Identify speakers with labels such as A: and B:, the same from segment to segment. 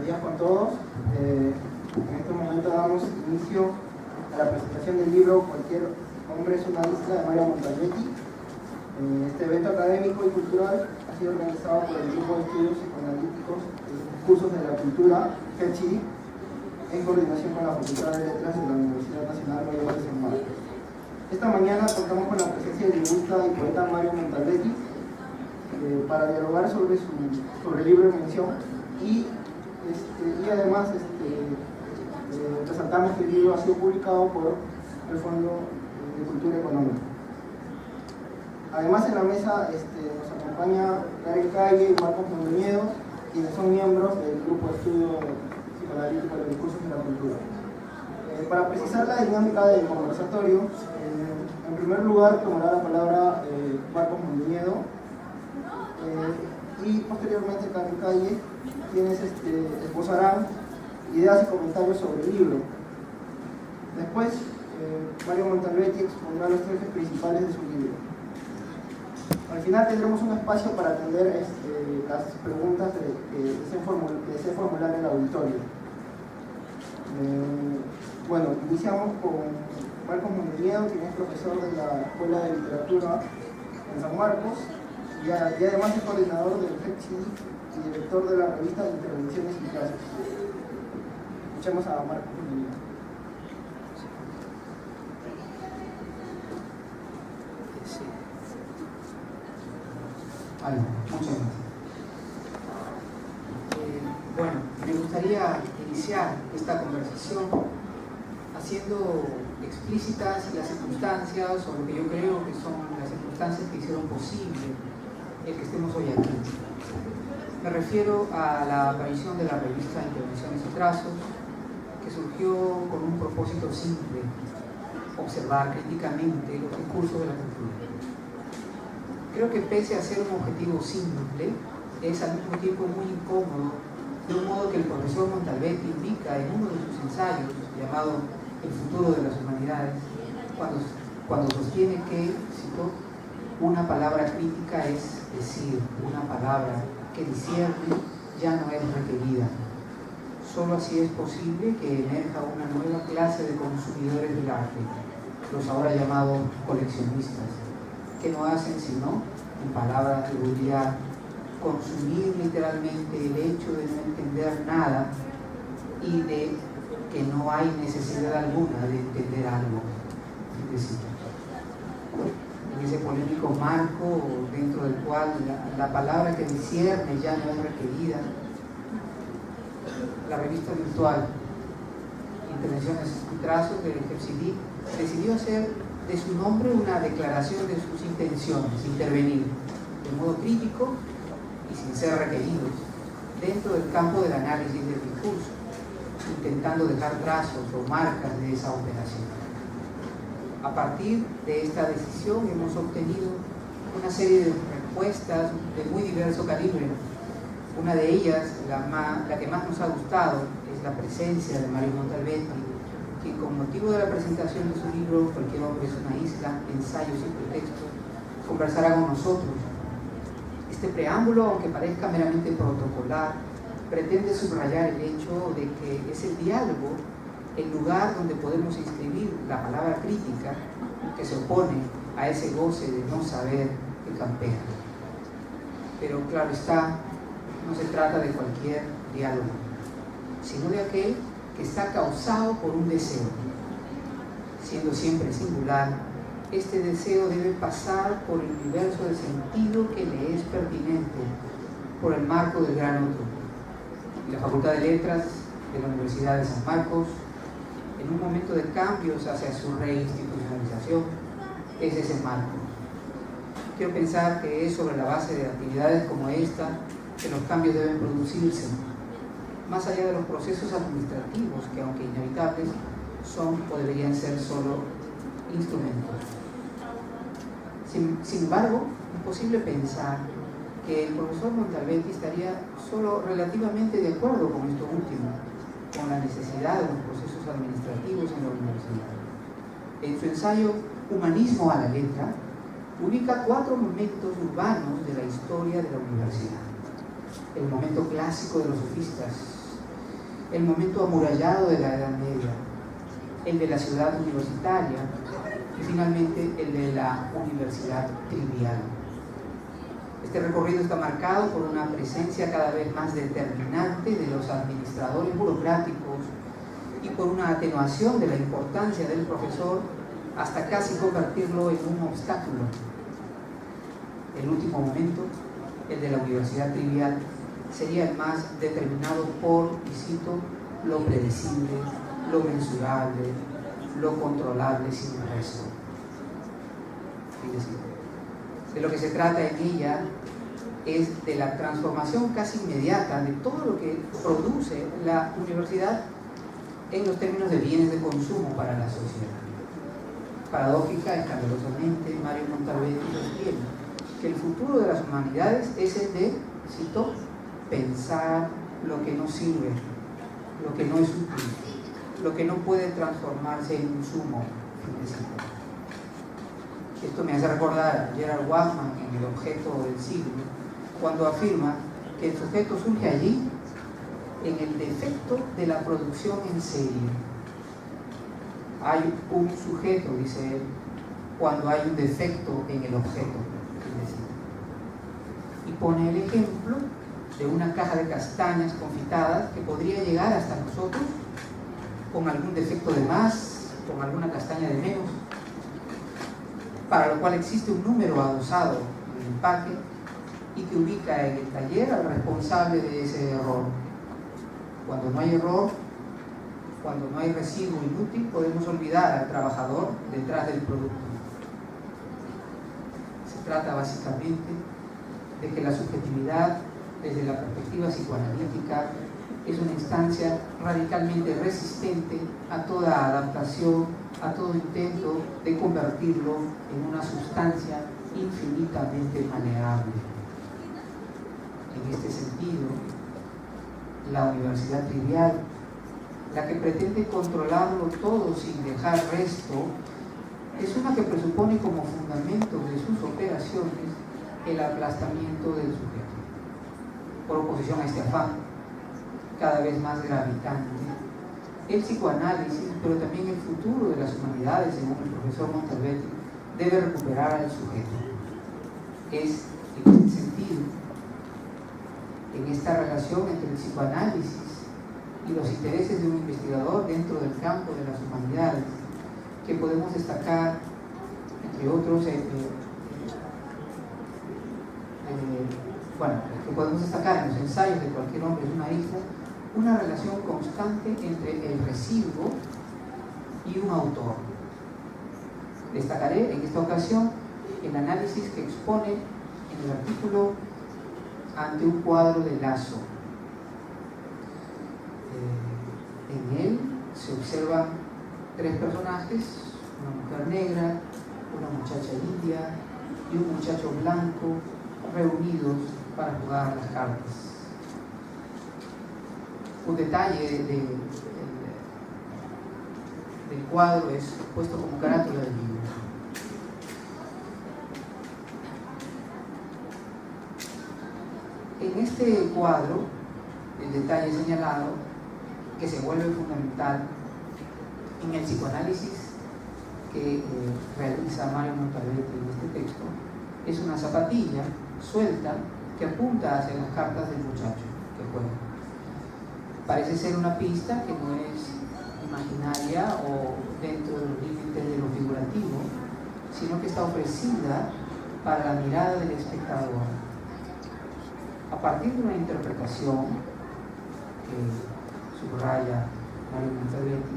A: buenos días con todos. En este momento damos inicio a la presentación del libro Cualquier hombre es una isla, de Mario Montalbetti. Este evento académico y cultural ha sido organizado por el Grupo de Estudios Psicoanalíticos y Cursos de la Cultura, GEPSIDIC, en coordinación con la Facultad de Letras de la Universidad Nacional Mayor de San Marcos. Esta mañana contamos con la presencia del lingüista y poeta Mario Montalbetti para dialogar sobre el libro en mención y además resaltamos que el libro ha sido publicado por el Fondo de Cultura Económica. Además, en la mesa nos acompaña Karen Calle y Marcos Mondoñedo, quienes son miembros del Grupo de Estudio Psicoanalítico de los Discursos de la Cultura. Para precisar la dinámica del conversatorio, en primer lugar tomará la palabra Marcos Mondoñedo y posteriormente Karen Calle, quienes esbozarán ideas y comentarios sobre el libro. Después, Mario Montalbetti expondrá los ejes principales de su libro. Al final tendremos un espacio para atender las preguntas que desee formular el auditorio. Bueno, iniciamos con Marcos Mondoñedo, quien es profesor de la Escuela de Literatura en San Marcos y además es coordinador del GEPSIDIC y director de la revista de Intervenciones y Clases. Escuchemos a Marcos Mondoñedo.
B: Muchas gracias. Bueno, me gustaría iniciar esta conversación haciendo explícitas las circunstancias, o lo que yo creo que son las circunstancias que hicieron posible el que estemos hoy aquí. Me refiero a la aparición de la revista Intervenciones y Trazos, que surgió con un propósito simple: observar críticamente los discursos de la cultura. Creo que pese a ser un objetivo simple, es al mismo tiempo muy incómodo, de un modo que el profesor Montalbetti indica en uno de sus ensayos, llamado El futuro de las humanidades, cuando sostiene que, cito, una palabra crítica es decir, una palabra que discierne ya no es requerida. Solo así es posible que emerja una nueva clase de consumidores del arte, los ahora llamados coleccionistas, que no hacen sino, en palabras de Baudrillard, consumir literalmente el hecho de no entender nada y de que no hay necesidad alguna de entender algo. Es decir, en ese polémico marco dentro del cual la palabra que discierne ya no es requerida, la revista virtual Intervenciones y Trazos del GEPSIDIC decidió hacer de su nombre una declaración de sus intenciones: intervenir de modo crítico y sin ser requeridos dentro del campo del análisis del discurso, intentando dejar trazos o marcas de esa operación. A partir de esta decisión hemos obtenido una serie de respuestas de muy diverso calibre. Una de ellas, la que más nos ha gustado, es la presencia de Mario Montalbetti, quien con motivo de la presentación de su libro Cualquier hombre es una isla, ensayos y pretextos, conversará con nosotros. Este preámbulo, aunque parezca meramente protocolar, pretende subrayar el hecho de que es el diálogo el lugar donde podemos inscribir la palabra crítica que se opone a ese goce de no saber que campea. Pero claro está, no se trata de cualquier diálogo, sino de aquel que está causado por un deseo. Siendo siempre singular, este deseo debe pasar por el universo de sentido que le es pertinente, por el marco del gran otro. Y la Facultad de Letras de la Universidad de San Marcos, en un momento de cambios hacia su reinstitucionalización, es ese marco. Quiero pensar que es sobre la base de actividades como esta que los cambios deben producirse, más allá de los procesos administrativos que, aunque inevitables, son o deberían ser solo instrumentos. Sin embargo, es posible pensar que el profesor Montalbetti estaría solo relativamente de acuerdo con esto último, con la necesidad de los procesos administrativos en la universidad. En su ensayo Humanismo a la letra, ubica 4 momentos urbanos de la historia de la universidad. El momento clásico de los sofistas, el momento amurallado de la Edad Media, el de la ciudad universitaria y finalmente el de la universidad trivial. Este recorrido está marcado por una presencia cada vez más determinante de los administradores burocráticos y por una atenuación de la importancia del profesor hasta casi convertirlo en un obstáculo. El último momento, el de la universidad trivial, sería el más determinado por, y cito, lo predecible, lo mensurable, lo controlable sin resto. De lo que se trata en ella es de la transformación casi inmediata de todo lo que produce la universidad en los términos de bienes de consumo para la sociedad. Paradójica, escandalosamente, Mario Montalbetti sostiene que el futuro de las humanidades es el de, cito, pensar lo que no sirve, lo que no es útil, lo que no puede transformarse en insumo. Esto me hace recordar a Gerald Wachman en El objeto del siglo, cuando afirma que el sujeto surge allí en el defecto de la producción en serie. Hay un sujeto, dice él, cuando hay un defecto en el objeto. Y pone el ejemplo de una caja de castañas confitadas que podría llegar hasta nosotros con algún defecto de más, con alguna castaña de menos, para lo cual existe un número adosado en el empaque y que ubica en el taller al responsable de ese error. Cuando no hay error, cuando no hay residuo inútil, podemos olvidar al trabajador detrás del producto. Se trata básicamente de que la subjetividad, desde la perspectiva psicoanalítica, es una instancia radicalmente resistente a toda adaptación, a todo intento de convertirlo en una sustancia infinitamente maleable. En este sentido, la universidad trivial, la que pretende controlarlo todo sin dejar resto, es una que presupone como fundamento de sus operaciones el aplastamiento del sujeto, por oposición a este afán cada vez más gravitante. El psicoanálisis, pero también el futuro de las humanidades, según el profesor Montalbetti, debe recuperar al sujeto. Es, en este sentido, en esta relación entre el psicoanálisis y los intereses de un investigador dentro del campo de las humanidades, que podemos destacar, entre otros, que podemos destacar en los ensayos de cualquier hombre de una isla, una relación constante entre el residuo y un autor. Destacaré en esta ocasión el análisis que expone en el artículo Ante un cuadro de Lasso. En él se observan tres personajes, una mujer negra, una muchacha india y un muchacho blanco reunidos para jugar las cartas. Un detalle del cuadro es puesto como carátula del libro. En este cuadro, el detalle señalado, que se vuelve fundamental en el psicoanálisis que realiza Mario Montalbetti en este texto, es una zapatilla suelta que apunta hacia las cartas del muchacho que juega. Parece ser una pista que no es imaginaria o dentro de los límites de lo figurativo, sino que está ofrecida para la mirada del espectador. A partir de una interpretación que subraya Mario Montalbetti,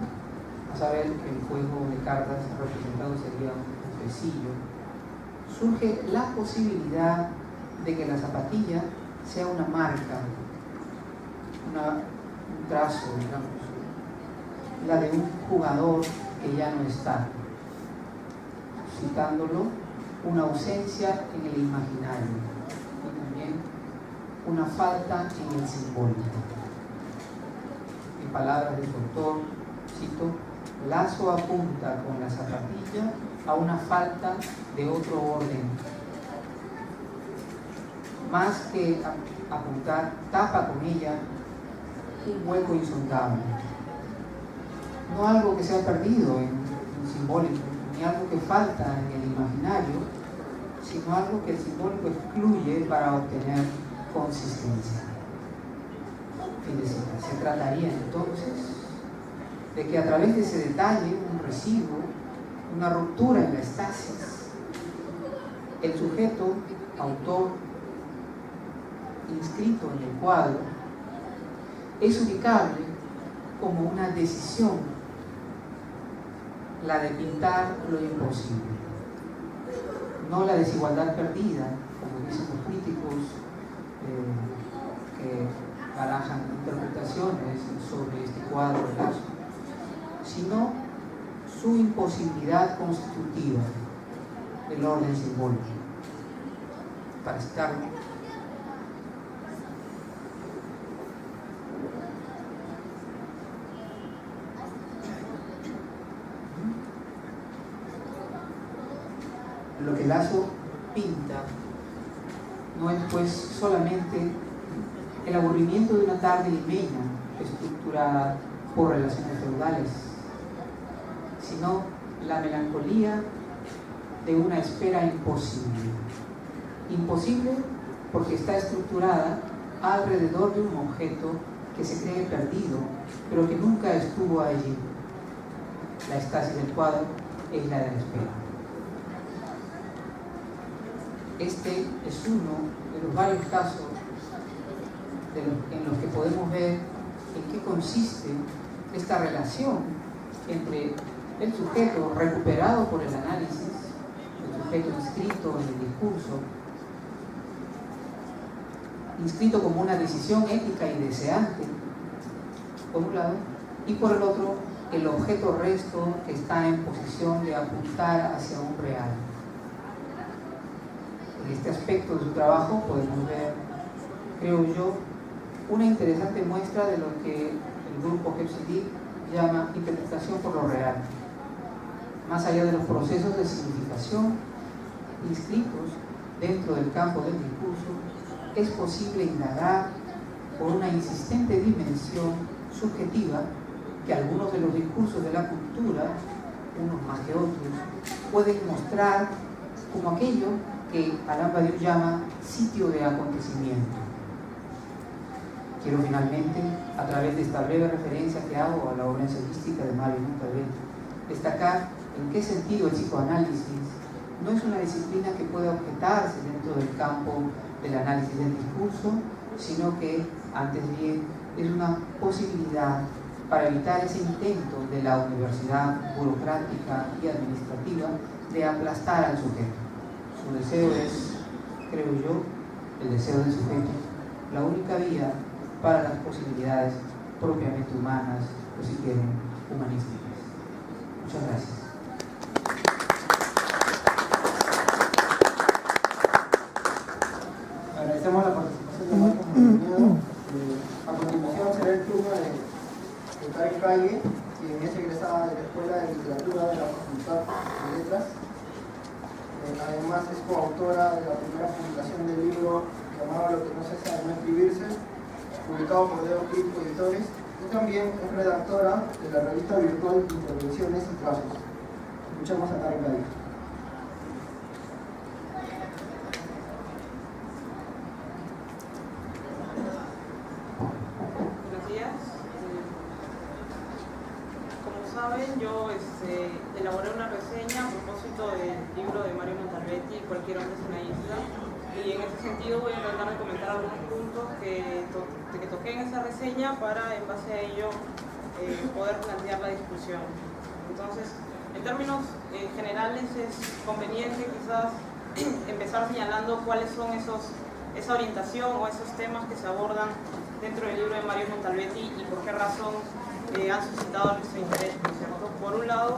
B: a saber que el juego de cartas representado sería un tresillo, surge la posibilidad de que la zapatilla sea una marca, un trazo, digamos, la de un jugador que ya no está, citándolo, una ausencia en el imaginario y también una falta en el simbólico. En palabras del autor, cito, Lasso apunta con la zapatilla a una falta de otro orden. Más que apuntar, tapa con ella un hueco insondable. No algo que se ha perdido en simbólico, ni algo que falta en el imaginario, sino algo que el simbólico excluye para obtener consistencia. Fin de cita. Se trataría entonces de que a través de ese detalle, un residuo, una ruptura en la estasis, el sujeto, autor, inscrito en el cuadro, es ubicable como una decisión, la de pintar lo imposible, no la desigualdad perdida, como dicen los críticos que barajan interpretaciones sobre este cuadro de Lasso, sino su imposibilidad constitutiva del orden simbólico. Para citarlo, lo que Lasso pinta no es pues solamente el aburrimiento de una tarde limeña estructurada por relaciones feudales, sino la melancolía de una espera imposible. Imposible porque está estructurada alrededor de un objeto que se cree perdido, pero que nunca estuvo allí. La estasis del cuadro es la de la espera. Este es uno de los varios casos en los que podemos ver en qué consiste esta relación entre el sujeto recuperado por el análisis, el sujeto inscrito en el discurso, inscrito como una decisión ética y deseante, por un lado, y por el otro, el objeto resto que está en posición de apuntar hacia un real. En este aspecto de su trabajo podemos ver, creo yo, una interesante muestra de lo que el grupo Hepzibah llama interpretación por lo real. Más allá de los procesos de significación inscritos dentro del campo del discurso, es posible indagar por una insistente dimensión subjetiva que algunos de los discursos de la cultura, unos más que otros, pueden mostrar como aquello que Alain Badiou llama sitio de acontecimiento. Quiero finalmente, a través de esta breve referencia que hago a la obra ensayística de Mario Montalbetti, destacar en qué sentido el psicoanálisis no es una disciplina que pueda objetarse dentro del campo del análisis del discurso, sino que, antes bien, es una posibilidad para evitar ese intento de la universidad burocrática y administrativa de aplastar al sujeto. Su deseo es, creo yo, el deseo del sujeto, la única vía para las posibilidades propiamente humanas, o si quieren, humanísticas. Muchas gracias.
A: Agradecemos la participación de Marcos Montañedo. A continuación será el turno de Karen Calle, quien es egresada de la Escuela de Literatura de la Facultad de Letras. Además es coautora de la primera publicación del libro llamado Lo que no cesa de no escribirse, publicado por Dedo Crítico Editores, y también es redactora de la revista virtual Intervenciones y Trazos. Escuchamos a Karen Calle.
C: Yo elaboré una reseña a propósito del libro de Mario Montalbetti, Cualquier hombre es una isla, y en ese sentido voy a tratar de comentar algunos puntos que toqué en esa reseña para, en base a ello, poder plantear la discusión. Entonces, en términos generales es conveniente quizás empezar señalando cuáles son esa orientación o esos temas que se abordan dentro del libro de Mario Montalbetti y por qué razón han suscitado nuestro interés, ¿no es cierto? Por un lado,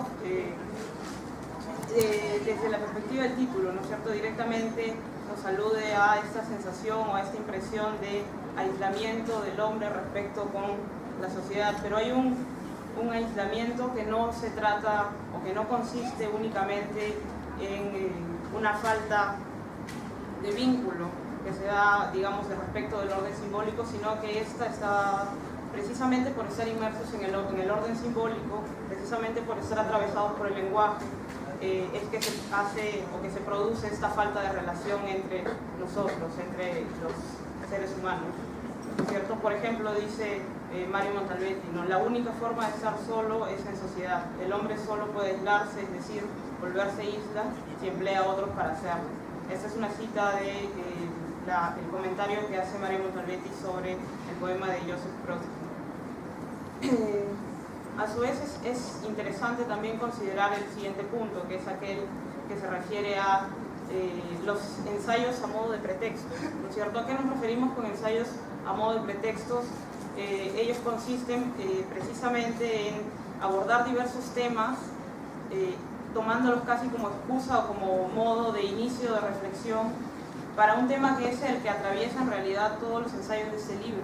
C: desde la perspectiva del título, ¿no es cierto? Directamente nos alude a esta sensación o a esta impresión de aislamiento del hombre respecto con la sociedad, pero hay un aislamiento que no se trata o que no consiste únicamente en una falta de vínculo que se da, digamos, respecto del orden simbólico, sino que esta está precisamente por estar inmersos en el orden simbólico, precisamente por estar atravesados por el lenguaje, es que se hace o que se produce esta falta de relación entre nosotros, entre los seres humanos, ¿cierto? Por ejemplo, dice Mario Montalbetti, ¿no? La única forma de estar solo es en sociedad. El hombre solo puede aislarse, es decir, volverse isla, si emplea a otros para hacerlo. Esta es una cita de el comentario que hace Mario Montalbetti sobre el poema de Joseph Brodsky. A su vez es interesante también considerar el siguiente punto, que es aquel que se refiere a los ensayos a modo de pretexto, ¿no es cierto? ¿A qué nos referimos con ensayos a modo de pretextos? Ellos consisten precisamente en abordar diversos temas, tomándolos casi como excusa o como modo de inicio de reflexión para un tema que es el que atraviesa en realidad todos los ensayos de este libro,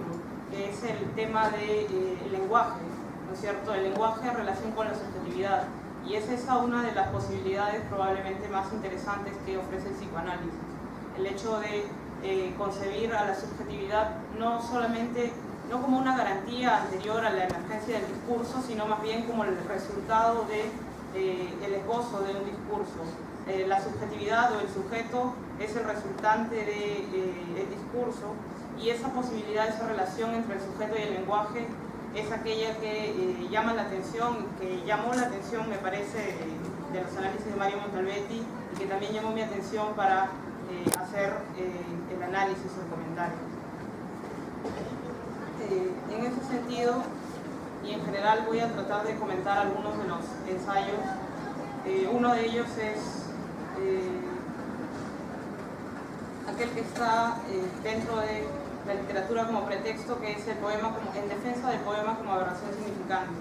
C: que es el tema del lenguaje, ¿no es cierto? El lenguaje en relación con la subjetividad. Y es esa una de las posibilidades probablemente más interesantes que ofrece el psicoanálisis. El hecho de concebir a la subjetividad no solamente, no como una garantía anterior a la emergencia del discurso, sino más bien como el resultado del esbozo de un discurso. La subjetividad o el sujeto es el resultante del discurso, y esa posibilidad, esa relación entre el sujeto y el lenguaje es aquella que llama la atención, que llamó la atención, me parece, de los análisis de Mario Montalbetti, y que también llamó mi atención para hacer el análisis o el comentario. En ese sentido, y en general, voy a tratar de comentar algunos de los ensayos. Uno de ellos es aquel que está dentro de la literatura como pretexto, que es el poema en defensa del poema como aberración significante,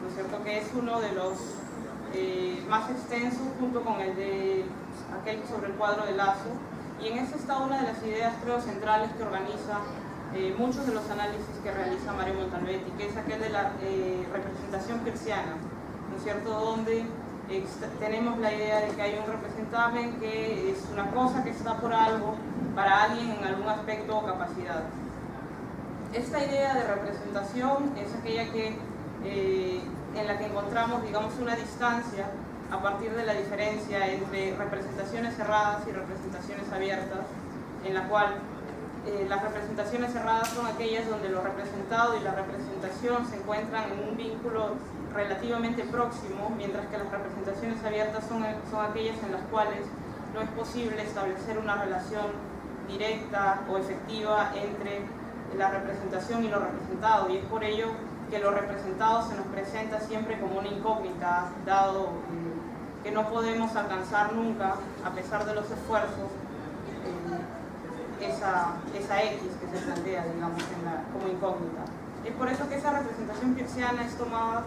C: ¿no es cierto? Que es uno de los más extensos, junto con el de aquel sobre el cuadro de Lazo, y en ese está una de las ideas, creo, centrales que organiza muchos de los análisis que realiza Mario Montalbetti, que es aquel de la representación persiana, ¿no es cierto? Donde tenemos la idea de que hay un representamen que es una cosa que está por algo, para alguien en algún aspecto o capacidad. Esta idea de representación es aquella que, en la que encontramos, digamos, una distancia a partir de la diferencia entre representaciones cerradas y representaciones abiertas, en la cual las representaciones cerradas son aquellas donde lo representado y la representación se encuentran en un vínculo relativamente próximo, mientras que las representaciones abiertas son aquellas en las cuales no es posible establecer una relación directa o efectiva entre la representación y lo representado, y es por ello que lo representado se nos presenta siempre como una incógnita, dado que no podemos alcanzar nunca, a pesar de los esfuerzos, esa X que se plantea, digamos, como incógnita. Es por eso que esa representación pierciana es tomada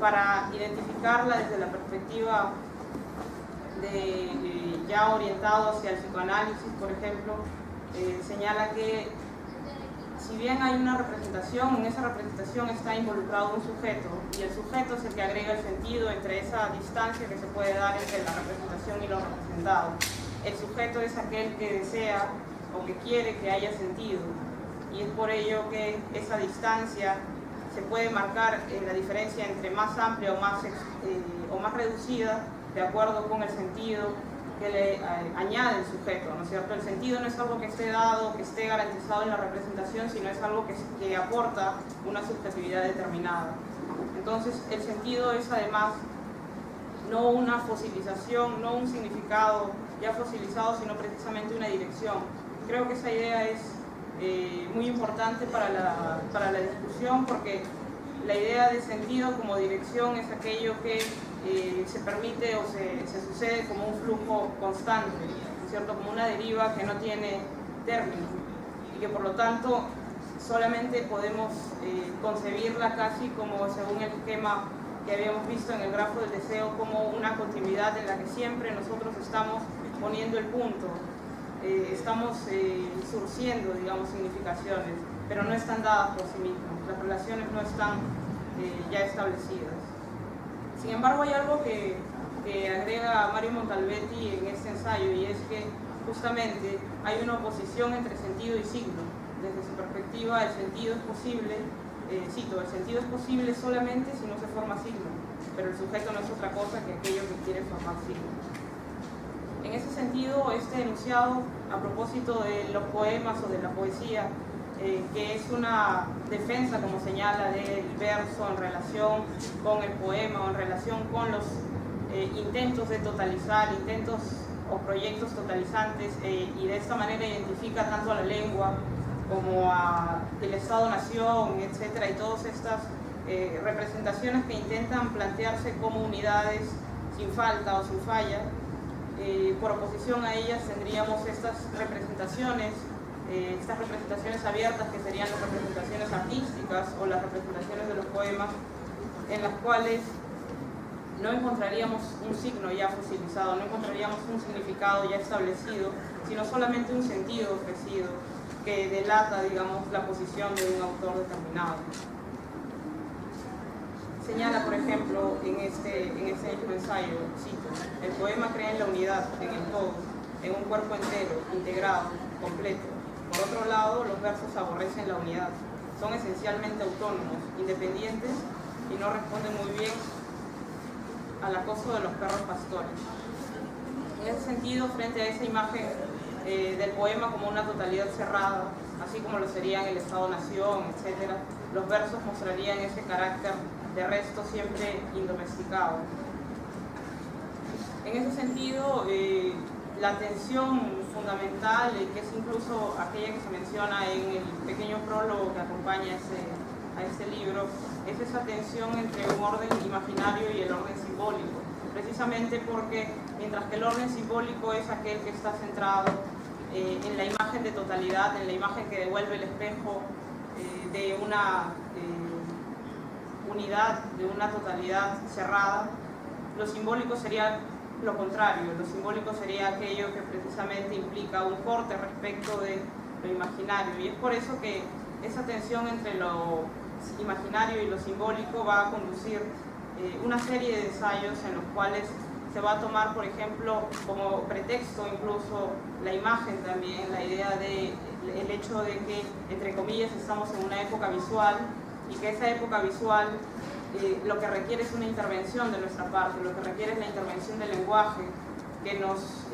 C: para identificarla desde la perspectiva ya orientado hacia el psicoanálisis, por ejemplo, señala que si bien hay una representación, en esa representación está involucrado un sujeto, y el sujeto es el que agrega el sentido entre esa distancia que se puede dar entre la representación y lo representado. El sujeto es aquel que desea o que quiere que haya sentido, y es por ello que esa distancia se puede marcar en la diferencia entre más amplia o más reducida, de acuerdo con el sentido que le añade el sujeto, ¿no es cierto? El sentido no es algo que esté dado, que esté garantizado en la representación, sino es algo que aporta una subjetividad determinada. Entonces, el sentido es además no una fosilización, no un significado ya fosilizado, sino precisamente una dirección. Creo que esa idea es muy importante para la discusión, porque la idea de sentido como dirección es aquello que se permite o se sucede como un flujo constante, ¿no es cierto? Como una deriva que no tiene término, y que por lo tanto solamente podemos concebirla casi como, según el esquema que habíamos visto en el grafo del deseo, como una continuidad en la que siempre nosotros estamos poniendo el punto, estamos surciendo, digamos, significaciones, pero no están dadas por sí mismas, las relaciones no están ya establecidas. Sin embargo, hay algo que agrega Mario Montalbetti en este ensayo, y es que justamente hay una oposición entre sentido y signo, desde su perspectiva, el sentido es posible, cito, el sentido es posible solamente si no se forma signo, pero el sujeto no es otra cosa que aquello que quiere formar signo. En ese sentido, este enunciado, a propósito de los poemas o de la poesía, que es una defensa, como señala, del verso en relación con el poema o en relación con los intentos de totalizar, intentos o proyectos totalizantes, y de esta manera identifica tanto a la lengua como al Estado-Nación, etcétera, y todas estas representaciones que intentan plantearse como unidades sin falta o sin falla. Por oposición a ellas tendríamos estas representaciones abiertas, que serían las representaciones artísticas o las representaciones de los poemas, en las cuales no encontraríamos un signo ya fosilizado, no encontraríamos un significado ya establecido, sino solamente un sentido ofrecido que delata, digamos, la posición de un autor determinado. Señala, por ejemplo, en este mismo ensayo, cito: el poema crea en la unidad, en el todo, en un cuerpo entero, integrado, completo. Por otro lado, los versos aborrecen la unidad, son esencialmente autónomos, independientes y no responden muy bien al acoso de los perros pastores. En ese sentido, frente a esa imagen del poema como una totalidad cerrada, así como lo serían el Estado-Nación, etc., los versos mostrarían ese carácter de resto siempre indomesticado. En ese sentido, la tensión fundamental, que es incluso aquella que se menciona en el pequeño prólogo que acompaña a este libro, es esa tensión entre un orden imaginario y el orden simbólico, precisamente porque mientras que el orden simbólico es aquel que está centrado en la imagen de totalidad, en la imagen que devuelve el espejo de una unidad, de una totalidad cerrada, lo simbólico sería lo contrario. Lo simbólico sería aquello que precisamente implica un corte respecto de lo imaginario, y es por eso que esa tensión entre lo imaginario y lo simbólico va a conducir una serie de ensayos en los cuales se va a tomar, por ejemplo, como pretexto incluso la imagen también, la idea de el hecho de que, entre comillas, estamos en una época visual, y que esa época visual lo que requiere es una intervención de nuestra parte, lo que requiere es la intervención del lenguaje que nos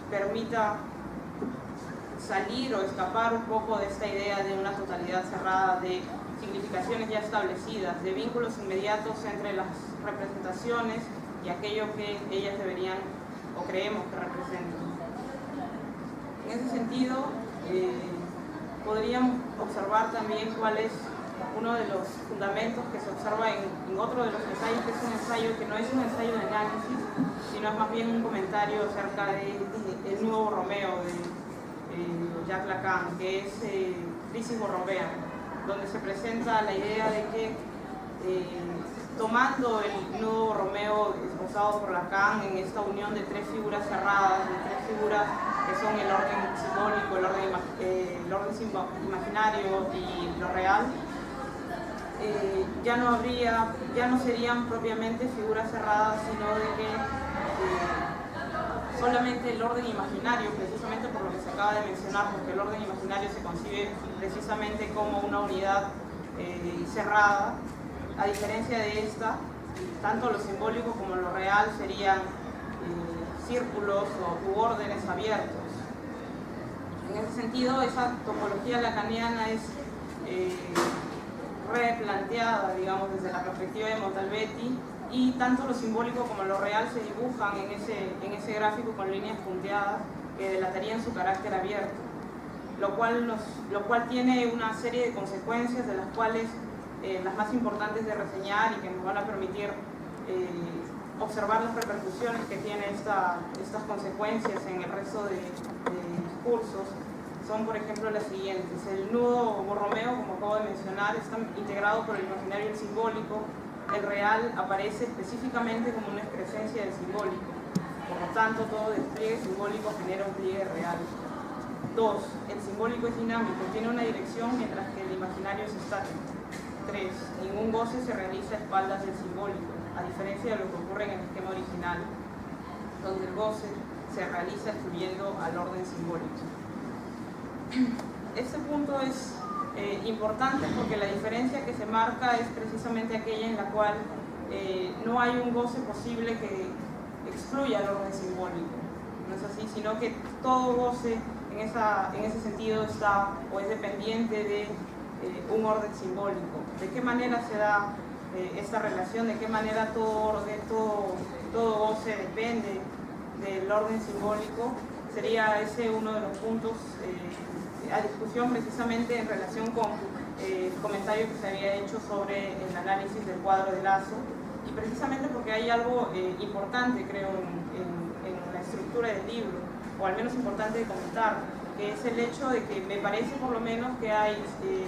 C: permita salir o escapar un poco de esta idea de una totalidad cerrada, de significaciones ya establecidas, de vínculos inmediatos entre las representaciones y aquello que ellas deberían o creemos que representan. En ese sentido, podríamos observar también cuál es uno de los fundamentos que se observa en otro de los ensayos, que es un ensayo que no es un ensayo de análisis, sino es más bien un comentario acerca de El Nuevo Romeo de Jacques Lacan, que es Crisis Borromea, donde se presenta la idea de que tomando el Nuevo Romeo esbozado por Lacan en esta unión de tres figuras cerradas, de tres figuras que son el orden simbólico, el orden imaginario y lo real, ya no serían propiamente figuras cerradas, sino de que solamente el orden imaginario, precisamente por lo que se acaba de mencionar, porque el orden imaginario se concibe precisamente como una unidad cerrada. A diferencia de esta, tanto lo simbólico como lo real serían círculos u órdenes abiertos. En ese sentido, esa topología lacaniana es replanteada, digamos, desde la perspectiva de Montalbetti, y tanto lo simbólico como lo real se dibujan en ese gráfico con líneas punteadas que delatarían su carácter abierto, lo cual tiene una serie de consecuencias, de las cuales las más importantes de reseñar y que nos van a permitir observar las repercusiones que tiene estas consecuencias en el resto de discursos, son, por ejemplo, las siguientes. El nudo borromeo, como acabo de mencionar, está integrado por el imaginario y el simbólico. El real aparece específicamente como una excrescencia del simbólico. Por lo tanto, todo despliegue simbólico genera un pliegue real. 2. El simbólico es dinámico, tiene una dirección, mientras que el imaginario es estático. 3. Ningún goce se realiza a espaldas del simbólico, a diferencia de lo que ocurre en el esquema original, donde el goce se realiza excluyendo al orden simbólico. este punto es importante porque la diferencia que se marca es precisamente aquella en la cual no hay un goce posible que excluya el orden simbólico, no es así, sino que todo goce en ese sentido está o es dependiente de un orden simbólico. ¿De qué manera se da esta relación? ¿De qué manera todo goce depende del orden simbólico? Sería ese uno de los puntos a discusión, precisamente en relación con el comentario que se había hecho sobre el análisis del cuadro de Lazo, y precisamente porque hay algo importante, creo, en la estructura del libro, o al menos importante de comentar, que es el hecho de que me parece por lo menos que hay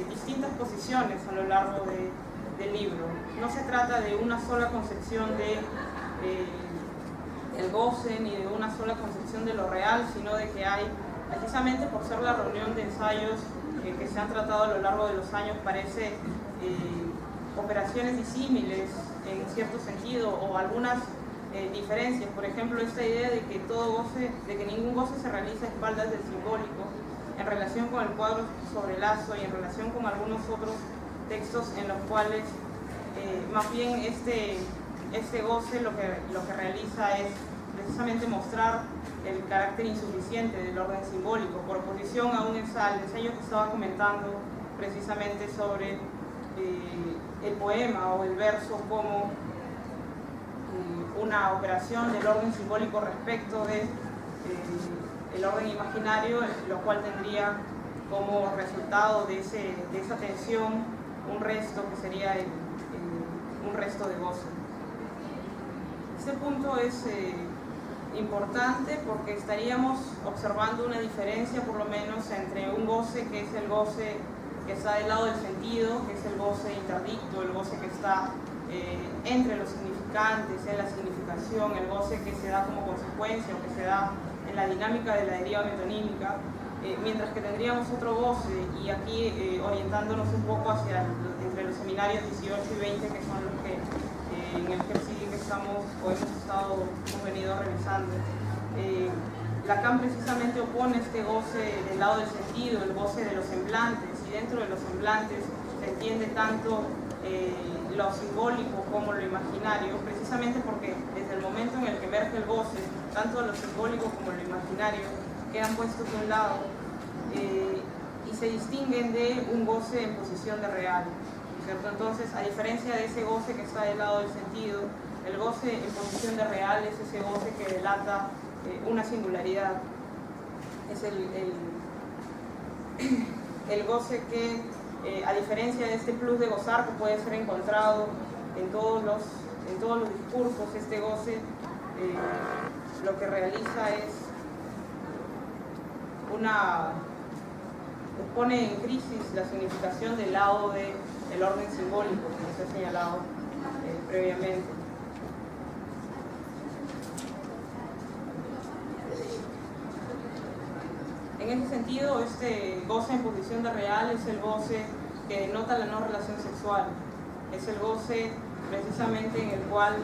C: distintas posiciones a lo largo del libro. No se trata de una sola concepción del goce ni de una sola concepción de lo real, sino de que hay, precisamente por ser la reunión de ensayos que se han tratado a lo largo de los años, parece operaciones disímiles en cierto sentido, o algunas diferencias. Por ejemplo, esta idea de que ningún goce se realiza a espaldas del simbólico, en relación con el cuadro sobre Lazo y en relación con algunos otros textos en los cuales más bien este goce lo que realiza es precisamente mostrar el carácter insuficiente del orden simbólico, por oposición a al ensayo que estaba comentando precisamente sobre el poema o el verso como una operación del orden simbólico respecto del orden imaginario, lo cual tendría como resultado de esa tensión un resto que sería un resto de goce. Este punto es importante porque estaríamos observando una diferencia, por lo menos, entre un goce que es el goce que está del lado del sentido, que es el goce interdicto, el goce que está entre los significantes, en la significación, el goce que se da como consecuencia o que se da en la dinámica de la deriva metonímica, mientras que tendríamos otro goce, y aquí orientándonos un poco entre los seminarios 18 y 20, que son los que en el ejercicio que hemos venido revisando. Lacan precisamente opone este goce del lado del sentido, el goce de los semblantes, y dentro de los semblantes se entiende tanto lo simbólico como lo imaginario, precisamente porque desde el momento en el que emerge el goce, tanto lo simbólico como lo imaginario quedan puestos de un lado y se distinguen de un goce en posición de real, ¿cierto? Entonces, a diferencia de ese goce que está del lado del sentido, el goce en posición de real es ese goce que delata una singularidad. Es el goce que, a diferencia de este plus de gozar que puede ser encontrado en todos los discursos, este goce lo que realiza es pone en crisis la significación del lado del orden simbólico, como se ha señalado previamente. En ese sentido, este goce en posición de real es el goce que denota la no relación sexual. Es el goce precisamente en el cual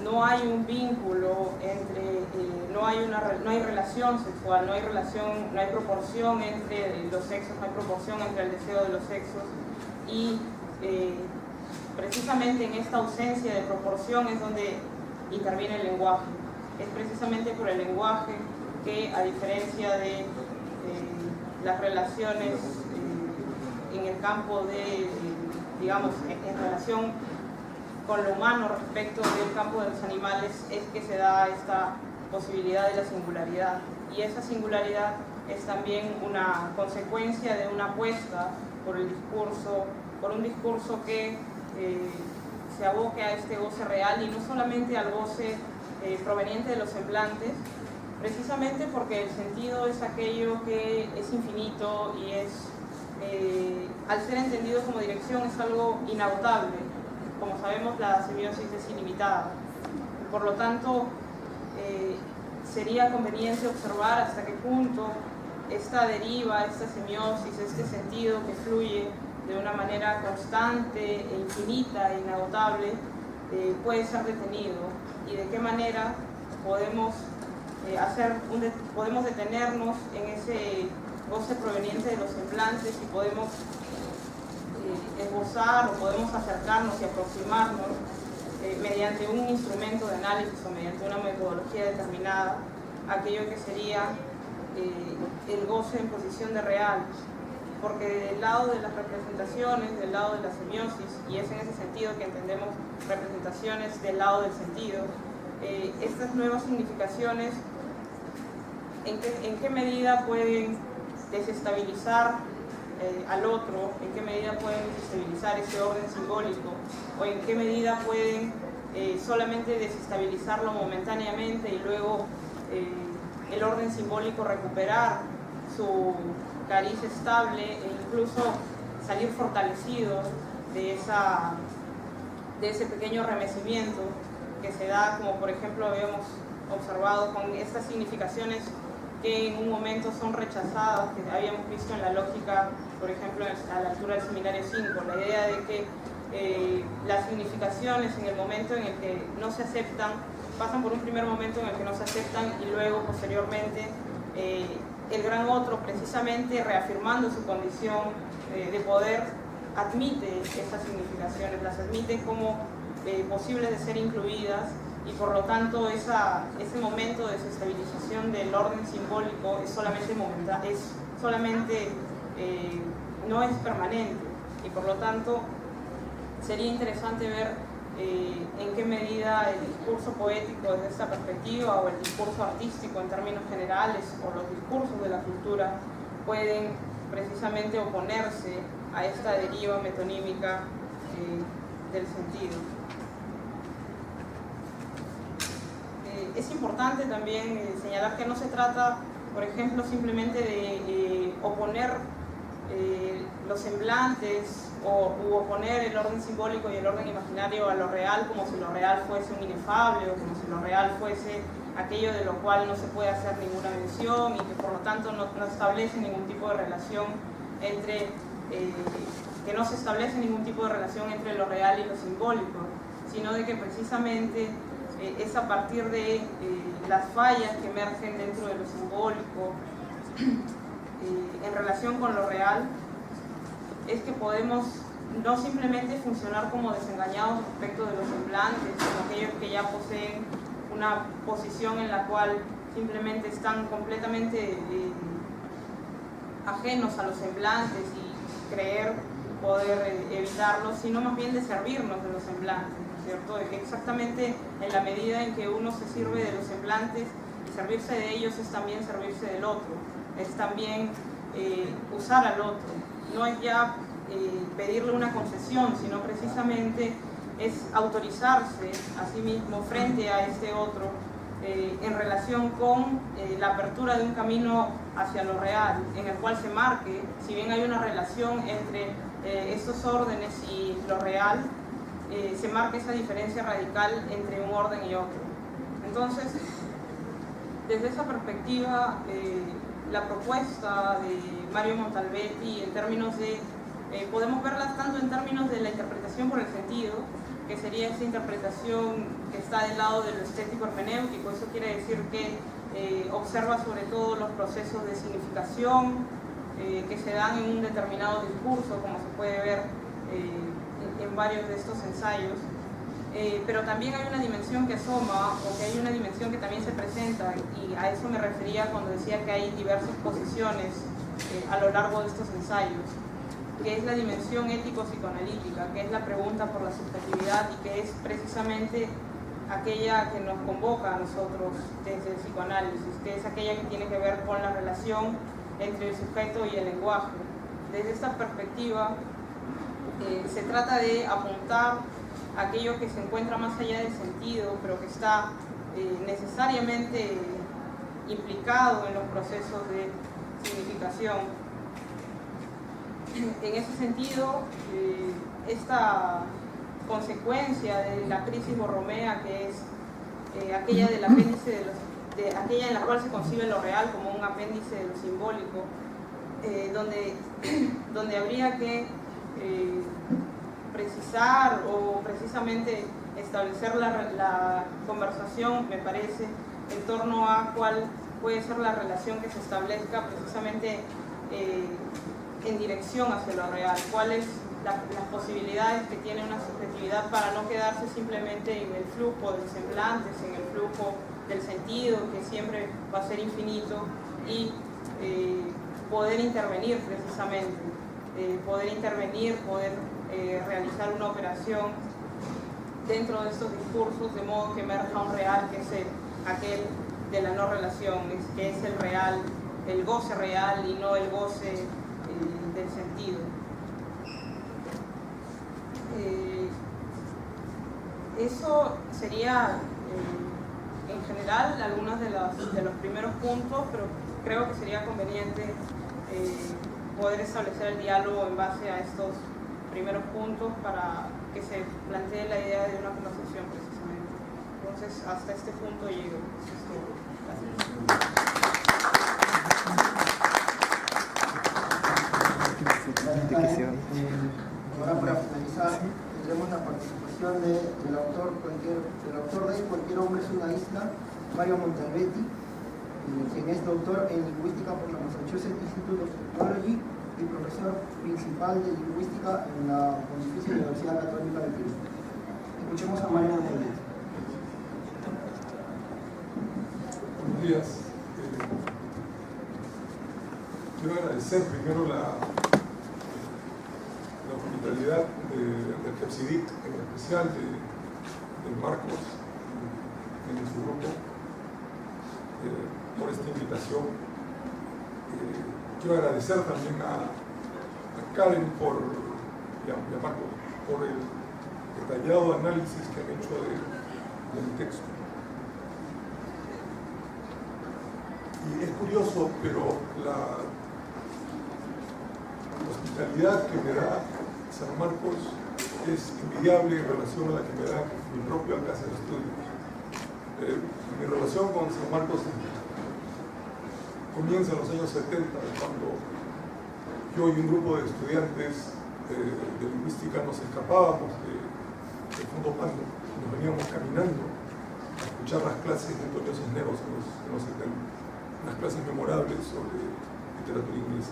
C: no hay un vínculo entre, no hay relación sexual, no hay proporción entre los sexos, no hay proporción entre el deseo de los sexos, y precisamente en esta ausencia de proporción es donde interviene el lenguaje. Es precisamente por el lenguaje que, a diferencia de las relaciones en el campo de, digamos, en relación con lo humano respecto del campo de los animales, es que se da esta posibilidad de la singularidad. Y esa singularidad es también una consecuencia de una apuesta por un discurso que se aboque a este goce real, y no solamente al goce proveniente de los semblantes, precisamente porque el sentido es aquello que es infinito y es, al ser entendido como dirección, es algo inagotable. Como sabemos, la semiosis es ilimitada. Por lo tanto, sería conveniente observar hasta qué punto esta deriva, esta semiosis, este sentido que fluye de una manera constante e infinita e inagotable puede ser detenido, y de qué manera podemos detenernos en ese goce proveniente de los semblantes y podemos esbozar o podemos acercarnos y aproximarnos mediante un instrumento de análisis o mediante una metodología determinada a aquello que sería el goce en posición de real, porque del lado de las representaciones, del lado de la semiosis, y es en ese sentido que entendemos representaciones del lado del sentido, estas nuevas significaciones, ¿en qué medida pueden desestabilizar al otro? ¿En qué medida pueden desestabilizar ese orden simbólico? ¿O en qué medida pueden solamente desestabilizarlo momentáneamente y luego el orden simbólico recuperar su cariz estable e incluso salir fortalecido de ese pequeño remecimiento que se da, como por ejemplo habíamos observado con estas significaciones que en un momento son rechazadas, que habíamos visto en la lógica, por ejemplo, a la altura del seminario 5, la idea de que las significaciones en el momento en el que no se aceptan, pasan por un primer momento en el que no se aceptan y luego posteriormente el gran otro, precisamente reafirmando su condición de poder, admite esas significaciones, las admite como posibles de ser incluidas, y por lo tanto ese momento de desestabilización del orden simbólico es solamente momentáneo, no es permanente, y por lo tanto sería interesante ver en qué medida el discurso poético desde esta perspectiva o el discurso artístico en términos generales o los discursos de la cultura pueden precisamente oponerse a esta deriva metonímica del sentido. Es importante también señalar que no se trata, por ejemplo, simplemente de oponer los semblantes u oponer el orden simbólico y el orden imaginario a lo real, como si lo real fuese un inefable o como si lo real fuese aquello de lo cual no se puede hacer ninguna mención y que por lo tanto no establece ningún tipo de relación entre lo real y lo simbólico, sino de que precisamente es a partir de las fallas que emergen dentro de lo simbólico en relación con lo real, es que podemos no simplemente funcionar como desengañados respecto de los semblantes, como aquellos que ya poseen una posición en la cual simplemente están completamente ajenos a los semblantes y creer poder evitarlos, sino más bien de servirnos de los semblantes, ¿no es cierto? De que exactamente en la medida en que uno se sirve de los semblantes, y servirse de ellos es también servirse del otro, es también usar al otro, no es ya pedirle una concesión, sino precisamente es autorizarse a sí mismo frente a este otro en relación con la apertura de un camino hacia lo real, en el cual se marque, si bien hay una relación entre estos órdenes y lo real, se marca esa diferencia radical entre un orden y otro. Entonces, desde esa perspectiva, la propuesta de Mario Montalbetti en términos de, podemos verla tanto en términos de la interpretación por el sentido, que sería esa interpretación que está del lado de lo estético hermenéutico, eso quiere decir que observa sobre todo los procesos de significación que se dan en un determinado discurso, como se puede ver en varios de estos ensayos, pero también hay una dimensión que asoma, o que hay una dimensión que también se presenta, y a eso me refería cuando decía que hay diversas posiciones a lo largo de estos ensayos, que es la dimensión ético-psicoanalítica, que es la pregunta por la subjetividad y que es precisamente aquella que nos convoca a nosotros desde el psicoanálisis, que es aquella que tiene que ver con la relación entre el sujeto y el lenguaje. Desde esta perspectiva se trata de apuntar aquello que se encuentra más allá del sentido, pero que está necesariamente implicado en los procesos de significación. En ese sentido, esta consecuencia de la crisis borromea, que es aquella del apéndice aquella en la cual se concibe lo real como un apéndice de lo simbólico, donde habría que precisar o precisamente establecer la conversación, me parece, en torno a cuál puede ser la relación que se establezca precisamente en dirección hacia lo real, cuáles las posibilidades que tiene una subjetividad para no quedarse simplemente en el flujo del semblante, en el flujo del sentido, que siempre va a ser infinito, y poder intervenir precisamente, poder realizar una operación dentro de estos discursos, de modo que emerja un real que es aquel de la no relación, que es el real, el goce real y no el goce del sentido. Eso sería en general algunos de los primeros puntos, pero creo que sería conveniente poder establecer el diálogo en base a estos primeros puntos para que se plantee la idea de una conversación precisamente. Entonces, hasta este punto llego.
A: Ahora, para finalizar, tendremos la participación del autor de Cualquier hombre es una isla, Mario Montalbetti, quien es doctor en lingüística por la Massachusetts Institute of Technology y profesor principal de lingüística en la Pontificia Universidad Católica del Perú. Escuchemos a Mario Montalbetti.
D: Buenos días. Quiero agradecer primero la hospitalidad del CEPSIDIC, en especial de Marcos y de su grupo, por esta invitación. Quiero agradecer también a Karen y a Marcos por el detallado análisis que han hecho del texto. Y es curioso, pero la hospitalidad que me da San Marcos es envidiable en relación a la que me da mi propia casa de estudios. Mi relación con San Marcos comienza en los años 70, cuando yo y un grupo de estudiantes de lingüística nos escapábamos del Fondo Pando, nos veníamos caminando a escuchar las clases de Antonio Cisneros en los 70, unas clases memorables sobre literatura inglesa.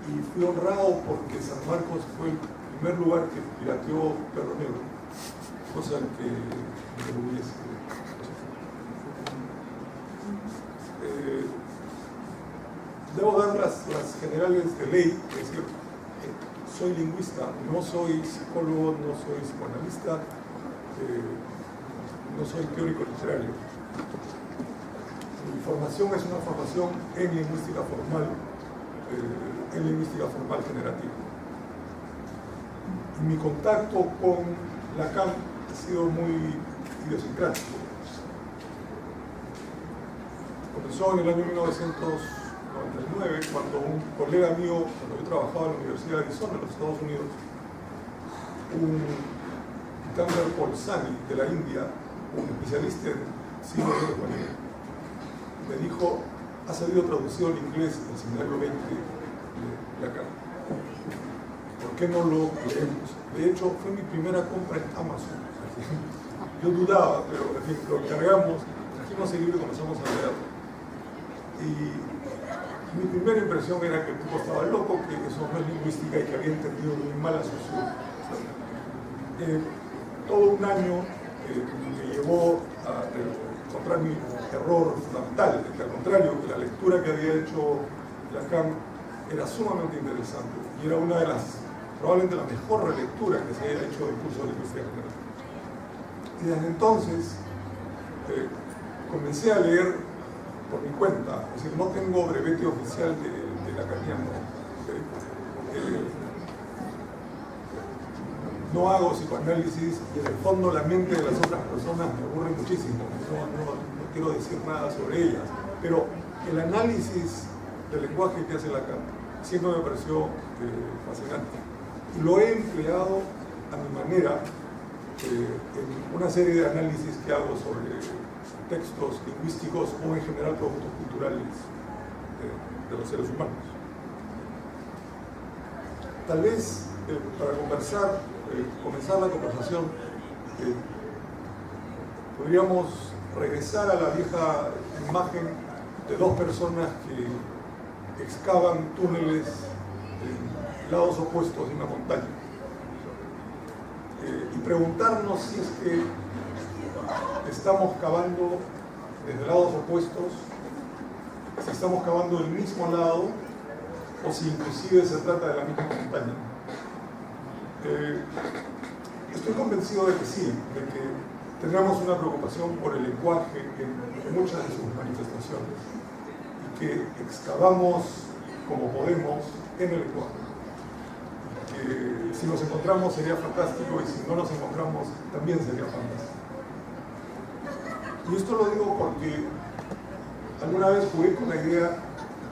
D: Y fui honrado porque San Marcos fue el primer lugar que pirateó Perro Negro, cosa que me enorgullece. Debo dar las generales de ley, es decir, soy lingüista, no soy psicólogo, no soy psicoanalista, no soy teórico literario. Mi formación es una formación en lingüística formal generativa. Y mi contacto con Lacan ha sido muy idiosincrático. Comenzó en el año 1999, cuando un colega mío, cuando yo trabajaba en la Universidad de Arizona, en los Estados Unidos, un Pitamber Polsani de la India, un especialista en siglo XIX, me dijo: ha salido traducido al inglés el seminario 20 de Lacan. ¿Por qué no lo leemos? De hecho, fue mi primera compra en Amazon. Yo dudaba, pero en fin, lo encargamos, trajimos el libro y comenzamos a leerlo. Y mi primera impresión era que el tipo estaba loco, que eso no es lingüística y que había entendido muy mal a su todo un año me llevó a encontrar mi error fundamental, que al contrario, que la lectura que había hecho Lacan era sumamente interesante y era una de las, probablemente la mejor relectura que se haya hecho del curso de lingüística general. Y desde entonces comencé a leer por mi cuenta, es decir, no tengo brevete oficial de lacaniano, no hago psicoanálisis y en el fondo la mente de las otras personas me aburre muchísimo, no quiero decir nada sobre ellas, pero el análisis del lenguaje que hace Lacan siempre me pareció fascinante. Y lo he empleado a mi manera en una serie de análisis que hago sobre textos lingüísticos o en general productos culturales de los seres humanos. Tal vez para comenzar la conversación, podríamos regresar a la vieja imagen de dos personas que excavan túneles en lados opuestos de una montaña. Y preguntarnos si es que estamos cavando desde lados opuestos, si estamos cavando del mismo lado o si inclusive se trata de la misma montaña. Estoy convencido de que sí, de que tenemos una preocupación por el lenguaje en muchas de sus manifestaciones y que excavamos como podemos en el lenguaje. Que si nos encontramos sería fantástico y si no nos encontramos también sería fantástico. Y esto lo digo porque alguna vez jugué con la idea,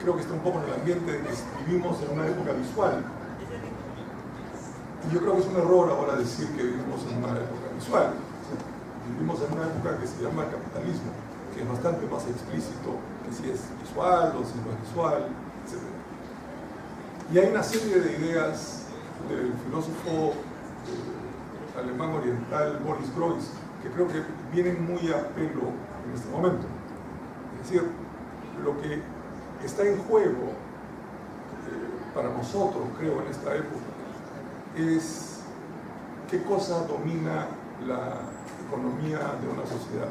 D: creo que está un poco en el ambiente, de que vivimos en una época visual. Y yo creo que es un error ahora decir que vivimos en una época visual. Vivimos en una época que se llama capitalismo, que es bastante más explícito que si es visual o si no es visual, etc. Y hay una serie de ideas del filósofo alemán oriental Boris Groys que creo que vienen muy a pelo en este momento. Es decir, lo que está en juego para nosotros, creo, en esta época, es qué cosa domina la economía de una sociedad.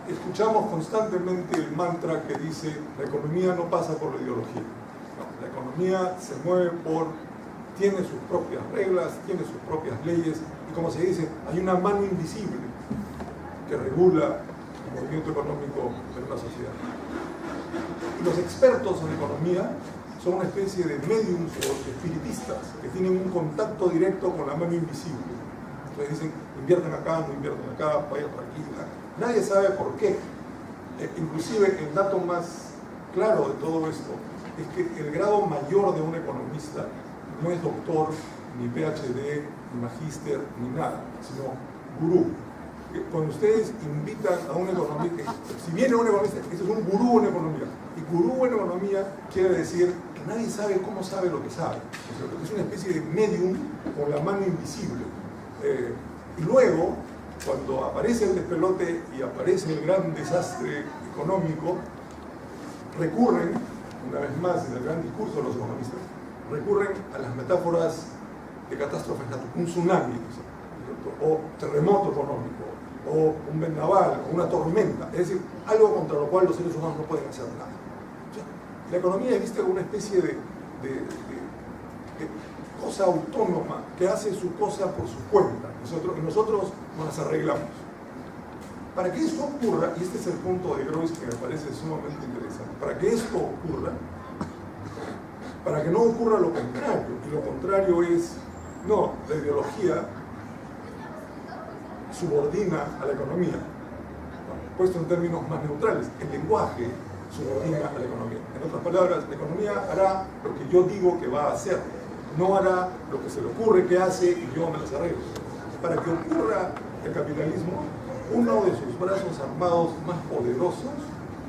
D: Escuchamos constantemente el mantra que dice la economía no pasa por la ideología. No, la economía se mueve tiene sus propias reglas, tiene sus propias leyes y, como se dice, hay una mano invisible que regula el movimiento económico de una sociedad. Y los expertos en economía son una especie de médiums o espiritistas que tienen un contacto directo con la mano invisible. Entonces dicen, invierten acá, no invierten acá, vayan por aquí. Nadie sabe por qué. Inclusive el dato más claro de todo esto es que el grado mayor de un economista no es doctor, ni PhD, ni magíster, ni nada, sino gurú. Cuando ustedes invitan a un economista, si viene un economista, ese es un gurú en economía. Y gurú en economía quiere decir que nadie sabe cómo sabe lo que sabe. Es una especie de medium con la mano invisible. Y luego, cuando aparece el despelote y aparece el gran desastre económico, recurren, una vez más en el gran discurso de los economistas, recurren a las metáforas de catástrofes naturales, un tsunami, o terremoto económico, o un vendaval, o una tormenta, es decir, algo contra lo cual los seres humanos no pueden hacer nada. O sea, la economía es vista como una especie de cosa autónoma que hace su cosa por su cuenta, y nosotros nos las arreglamos. Para que esto ocurra, y este es el punto de Groys que me parece sumamente interesante, para que esto ocurra, para que no ocurra lo contrario, y lo contrario es, no, la ideología subordina a la economía, puesto en términos más neutrales, el lenguaje subordina a la economía. En otras palabras, la economía hará lo que yo digo que va a hacer, no hará lo que se le ocurre que hace y yo me las arreglo. Para que ocurra el capitalismo, uno de sus brazos armados más poderosos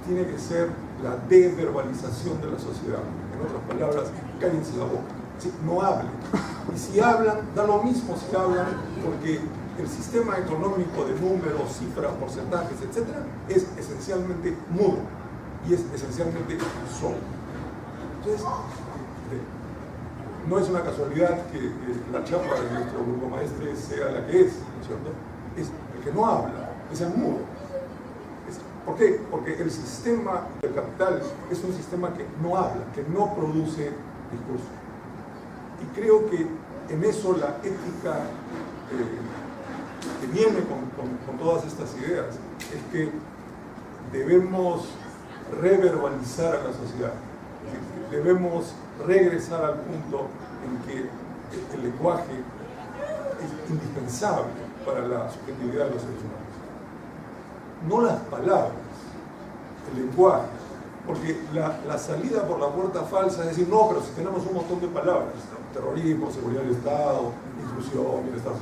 D: tiene que ser la desverbalización de la sociedad. En otras palabras, cállense la boca, ¿sí? No hablen. Y si hablan, da lo mismo si hablan, porque el sistema económico de números, cifras, porcentajes, etc., es esencialmente mudo y es esencialmente solo. Entonces, no es una casualidad que la chapa de nuestro grupo maestre sea la que es, ¿no es cierto? Es el que no habla, es el mudo. ¿Por qué? Porque el sistema del capital es un sistema que no habla, que no produce discurso. Y creo que en eso la ética que viene con todas estas ideas es que debemos reverbalizar a la sociedad. Debemos regresar al punto en que el lenguaje es indispensable para la subjetividad de los seres humanos. No las palabras, el lenguaje, porque la salida por la puerta falsa es decir, no, pero si tenemos un montón de palabras, terrorismo, seguridad del Estado, inclusión, bienestar,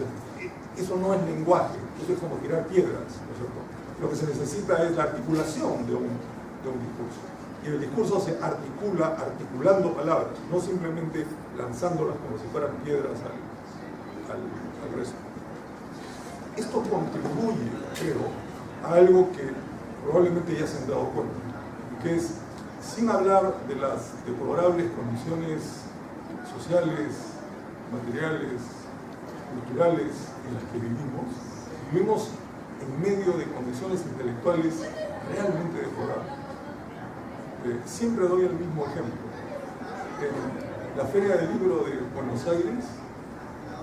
D: eso no es lenguaje, eso es como tirar piedras, ¿no es cierto? Lo que se necesita es la articulación de un discurso. Y el discurso se articula articulando palabras, no simplemente lanzándolas como si fueran piedras al resto. Esto contribuye, creo, a algo que probablemente ya se han dado cuenta, que es, sin hablar de las deplorables condiciones sociales, materiales, culturales en las que vivimos en medio de condiciones intelectuales realmente deplorables. Siempre doy el mismo ejemplo. En la Feria del Libro de Buenos Aires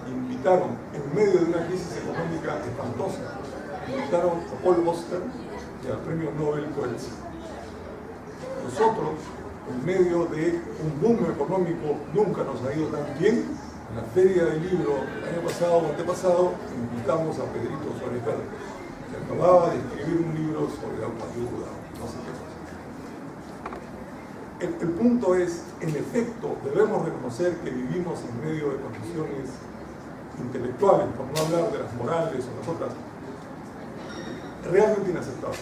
D: invitaron, en medio de una crisis económica espantosa, invitaron a Paul Auster y al Premio Nobel Coetzee. Nosotros, en medio de un boom económico, nunca nos ha ido tan bien. En la Feria del Libro el año pasado o antepasado invitamos a Pedrito Suárez Verde, que acababa de escribir un libro sobre autoayuda, no sé qué cosa. El punto es, en efecto, debemos reconocer que vivimos en medio de condiciones intelectuales, por no hablar de las morales o las otras, realmente inaceptables.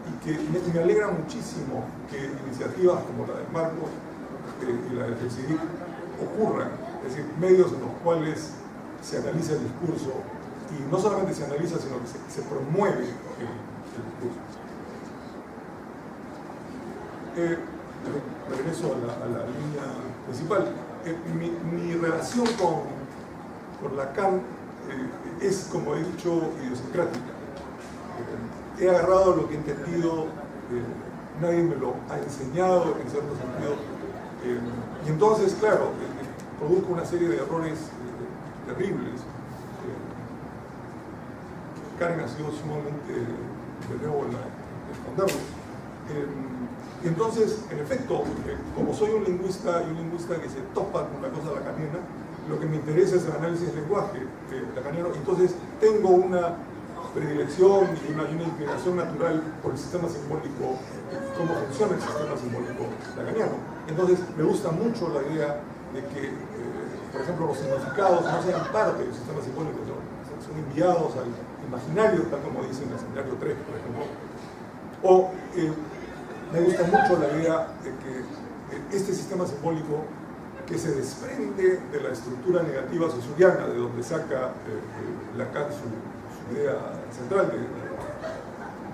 D: Y que me alegra muchísimo que iniciativas como la de Marcos y la de FECIDIC ocurran, es decir, medios en los cuales se analiza el discurso, y no solamente se analiza, sino que se promueve el discurso. Regreso a la línea principal. Mi relación con Lacan es, como he dicho, idiosincrática. He agarrado lo que he entendido, nadie me lo ha enseñado en cierto sentido, y entonces, claro, produzco una serie de errores terribles. Karen ha sido sumamente benévola en esconderlos. Y entonces, en efecto, como soy un lingüista y un lingüista que se topa con la cosa lacaniana, lo que me interesa es el análisis del lenguaje lacaniano, entonces tengo una predilección y una inclinación natural por el sistema simbólico, cómo funciona el sistema simbólico lacaniano. Entonces, me gusta mucho la idea de que, por ejemplo, los significados no sean parte del sistema simbólico, son enviados al imaginario, tal como dice en el escenario 3, por ejemplo. O me gusta mucho la idea de que este sistema simbólico, que se desprende de la estructura negativa saussuriana, de donde saca Lacan su idea central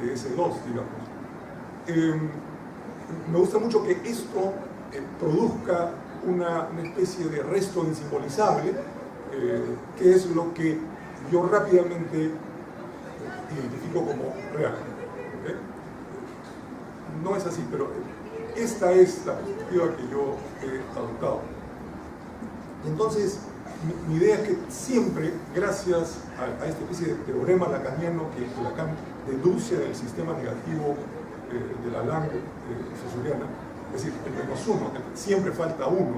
D: de ese 2, digamos. Me gusta mucho que esto produzca una especie de resto insimbolizable, que es lo que yo rápidamente identifico como real. ¿Okay? No es así, pero esta es la perspectiva que yo he adoptado. Y entonces, mi idea es que siempre, gracias a esta especie de teorema lacaniano que Lacan deduce del sistema negativo de la langue saussuriana, es decir, el menos uno, siempre falta uno,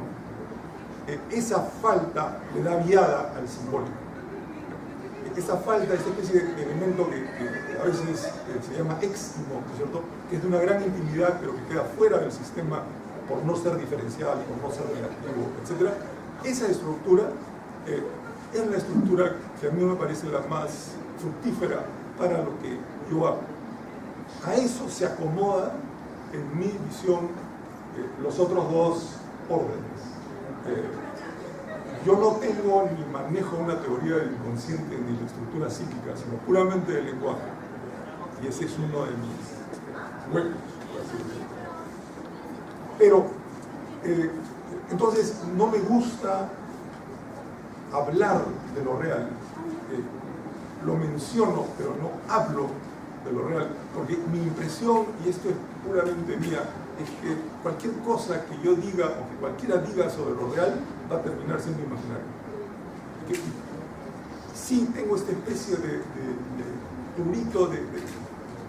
D: esa falta le da viada al simbólico. Esa falta, esta especie de elemento que a veces se llama éxtimo, ¿no es cierto?, que es de una gran intimidad, pero que queda fuera del sistema por no ser diferencial, por no ser negativo, etc. Esa estructura es la estructura que a mí me parece la más fructífera para lo que yo hago. A eso se acomoda, en mi visión, los otros dos órdenes. Yo no tengo ni manejo una teoría del inconsciente ni la estructura psíquica, sino puramente del lenguaje. Y ese es uno de mis huecos, por así decirlo. Pero, entonces, no me gusta hablar de lo real. Lo menciono, pero no hablo de lo real, porque mi impresión, y esto es puramente mía, es que cualquier cosa que yo diga o que cualquiera diga sobre lo real va a terminar siendo imaginario. Que sí tengo esta especie de prurito de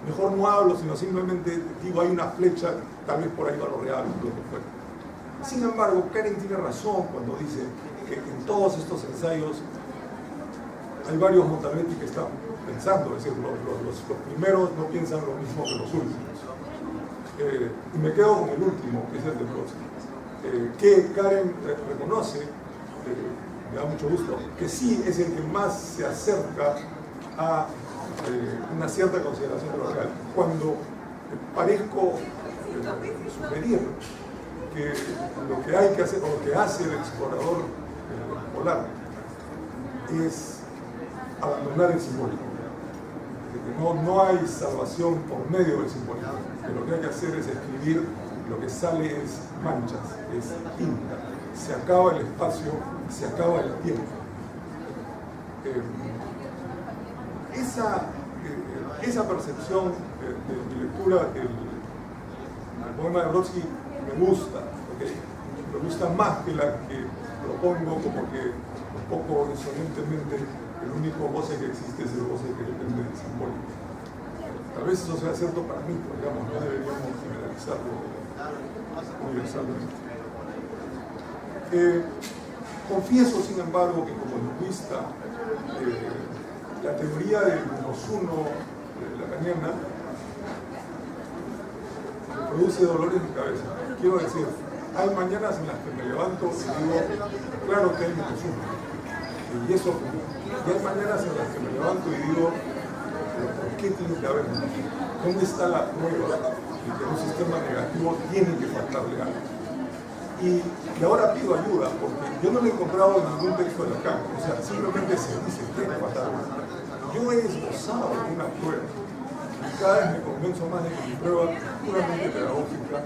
D: mejor no hablo, sino simplemente digo hay una flecha, tal vez por ahí va lo real, lo que fuera. Sin embargo, Karen tiene razón cuando dice que en todos estos ensayos hay varios Montalbetti que están pensando, es decir, los primeros no piensan lo mismo que los últimos. Y me quedo con el último, que es el de Brodsky, que Karen reconoce, me da mucho gusto, que sí es el que más se acerca a una cierta consideración de lo real, cuando parezco sugerir que lo que hay que hacer, o lo que hace el explorador polar, es abandonar el simbólico. no hay salvación por medio del simbolismo, que lo que hay que hacer es escribir, lo que sale es manchas, es tinta, se acaba el espacio, se acaba el tiempo. Esa percepción de mi lectura del poema de Brodsky me gusta, ¿okay? Me gusta más que la que propongo, como que un poco insolentemente el único goce que existe es el goce que depende del simbólico. Tal vez eso sea cierto para mí, pero digamos, no deberíamos generalizarlo universalmente. Confieso, sin embargo, que como lingüista, la teoría del menos uno lacaniana me produce dolores de cabeza. Quiero decir, hay mañanas en las que me levanto y digo, claro que hay menos uno. Y eso, y hay mañanas en las que me levanto y digo, pero ¿por qué tiene que haber menos uno? ¿Dónde está la prueba de que un sistema negativo tiene que faltarle algo? Y ahora pido ayuda, porque yo no lo he encontrado en ningún texto de Lacan. O sea, simplemente se dice que tiene que faltar algo. Yo he esbozado una prueba y cada vez me convenzo más de que mi prueba puramente pedagógica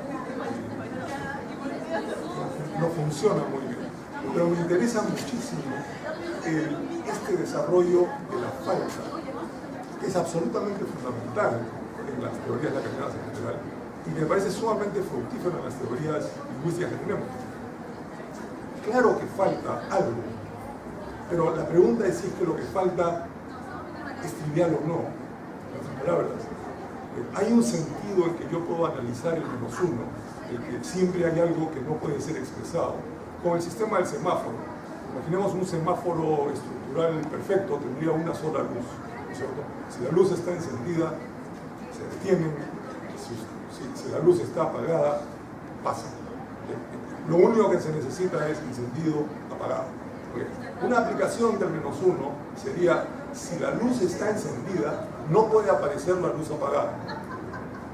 D: no funciona muy bien. Pero me interesa muchísimo este desarrollo de la falta, que es absolutamente fundamental en las teorías lacanianas en general y me parece sumamente fructífero en las teorías lingüísticas que tenemos. Claro que falta algo, pero la pregunta es si es que lo que falta es trivial o no. En otras palabras, hay un sentido en que yo puedo analizar el menos uno, el que siempre hay algo que no puede ser expresado, como el sistema del semáforo. Imaginemos un semáforo estructural perfecto, tendría una sola luz, ¿no es cierto? Si la luz está encendida, se detienen, si la luz está apagada, pasa. Lo único que se necesita es encendido, apagado. Una aplicación del menos uno sería, si la luz está encendida, no puede aparecer la luz apagada.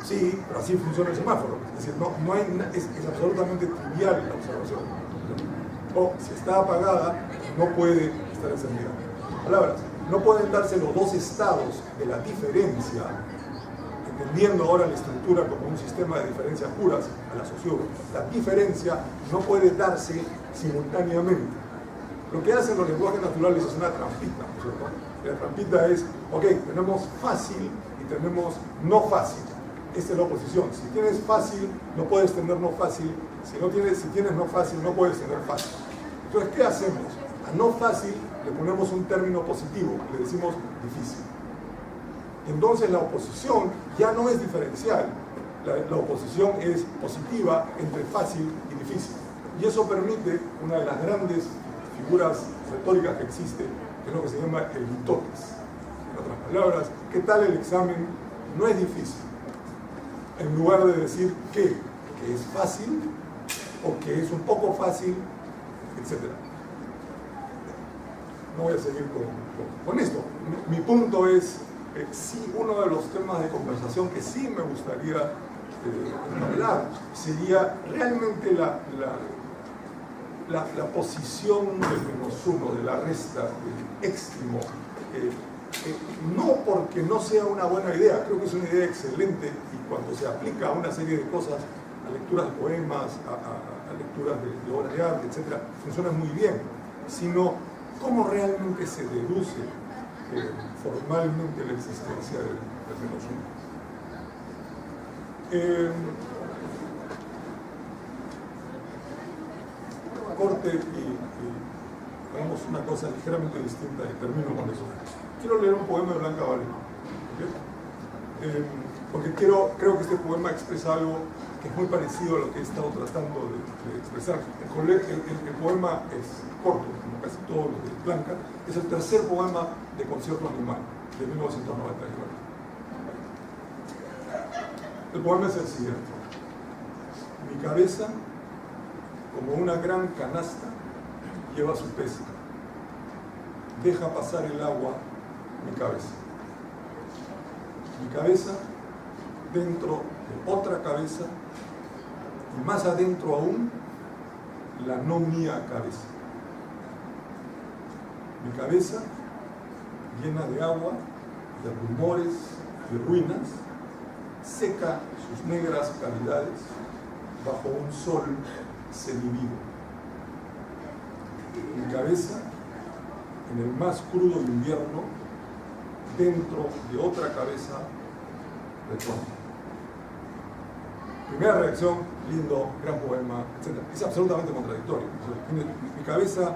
D: Sí, pero así funciona el semáforo. Es decir, es absolutamente trivial la observación. O si está apagada, no puede estar encendida. Palabras, no pueden darse los dos estados de la diferencia, entendiendo ahora la estructura como un sistema de diferencias puras a la socióloga. La diferencia no puede darse simultáneamente. Lo que hacen los lenguajes naturales es una trampita, ¿no es cierto? La trampita es, ok, tenemos fácil y tenemos no fácil. Esta es la oposición. Si tienes fácil, no puedes tener no fácil. Si tienes no fácil, no puedes tener fácil. Entonces, ¿qué hacemos? A no fácil le ponemos un término positivo, le decimos difícil. Entonces la oposición ya no es diferencial, la oposición es positiva entre fácil y difícil. Y eso permite una de las grandes figuras retóricas que existe, que es lo que se llama el mitotes. En otras palabras, ¿qué tal el examen? No es difícil. En lugar de decir que es fácil o que es un poco fácil, etc. No voy a seguir con esto. Mi punto es, sí, uno de los temas de conversación que sí me gustaría hablar sería realmente la posición del menos uno, de la resta, del éxtimo. No porque no sea una buena idea, creo que es una idea excelente y cuando se aplica a una serie de cosas, a lecturas de poemas, a lecturas de obras de arte, etc., funciona muy bien, sino cómo realmente se deduce formalmente la existencia del menos uno. Corte y hagamos una cosa ligeramente distinta y termino con eso. Quiero leer un poema de Blanca Varela, ¿okay? Porque creo que este poema expresa algo que es muy parecido a lo que he estado tratando de expresar. El poema es corto, como casi todos los de Blanca, es el tercer poema de Concierto Animal, de 1999. El poema es el siguiente: mi cabeza, como una gran canasta, lleva su peso. Deja pasar el agua mi cabeza. Mi cabeza dentro de otra cabeza y más adentro aún la no mía cabeza. Mi cabeza llena de agua de rumores y ruinas, seca sus negras cavidades bajo un sol semivivo. Mi cabeza, en el más crudo invierno, dentro de otra cabeza, retorna. Primera reacción, lindo, gran poema, etc. Es absolutamente contradictorio. Mi cabeza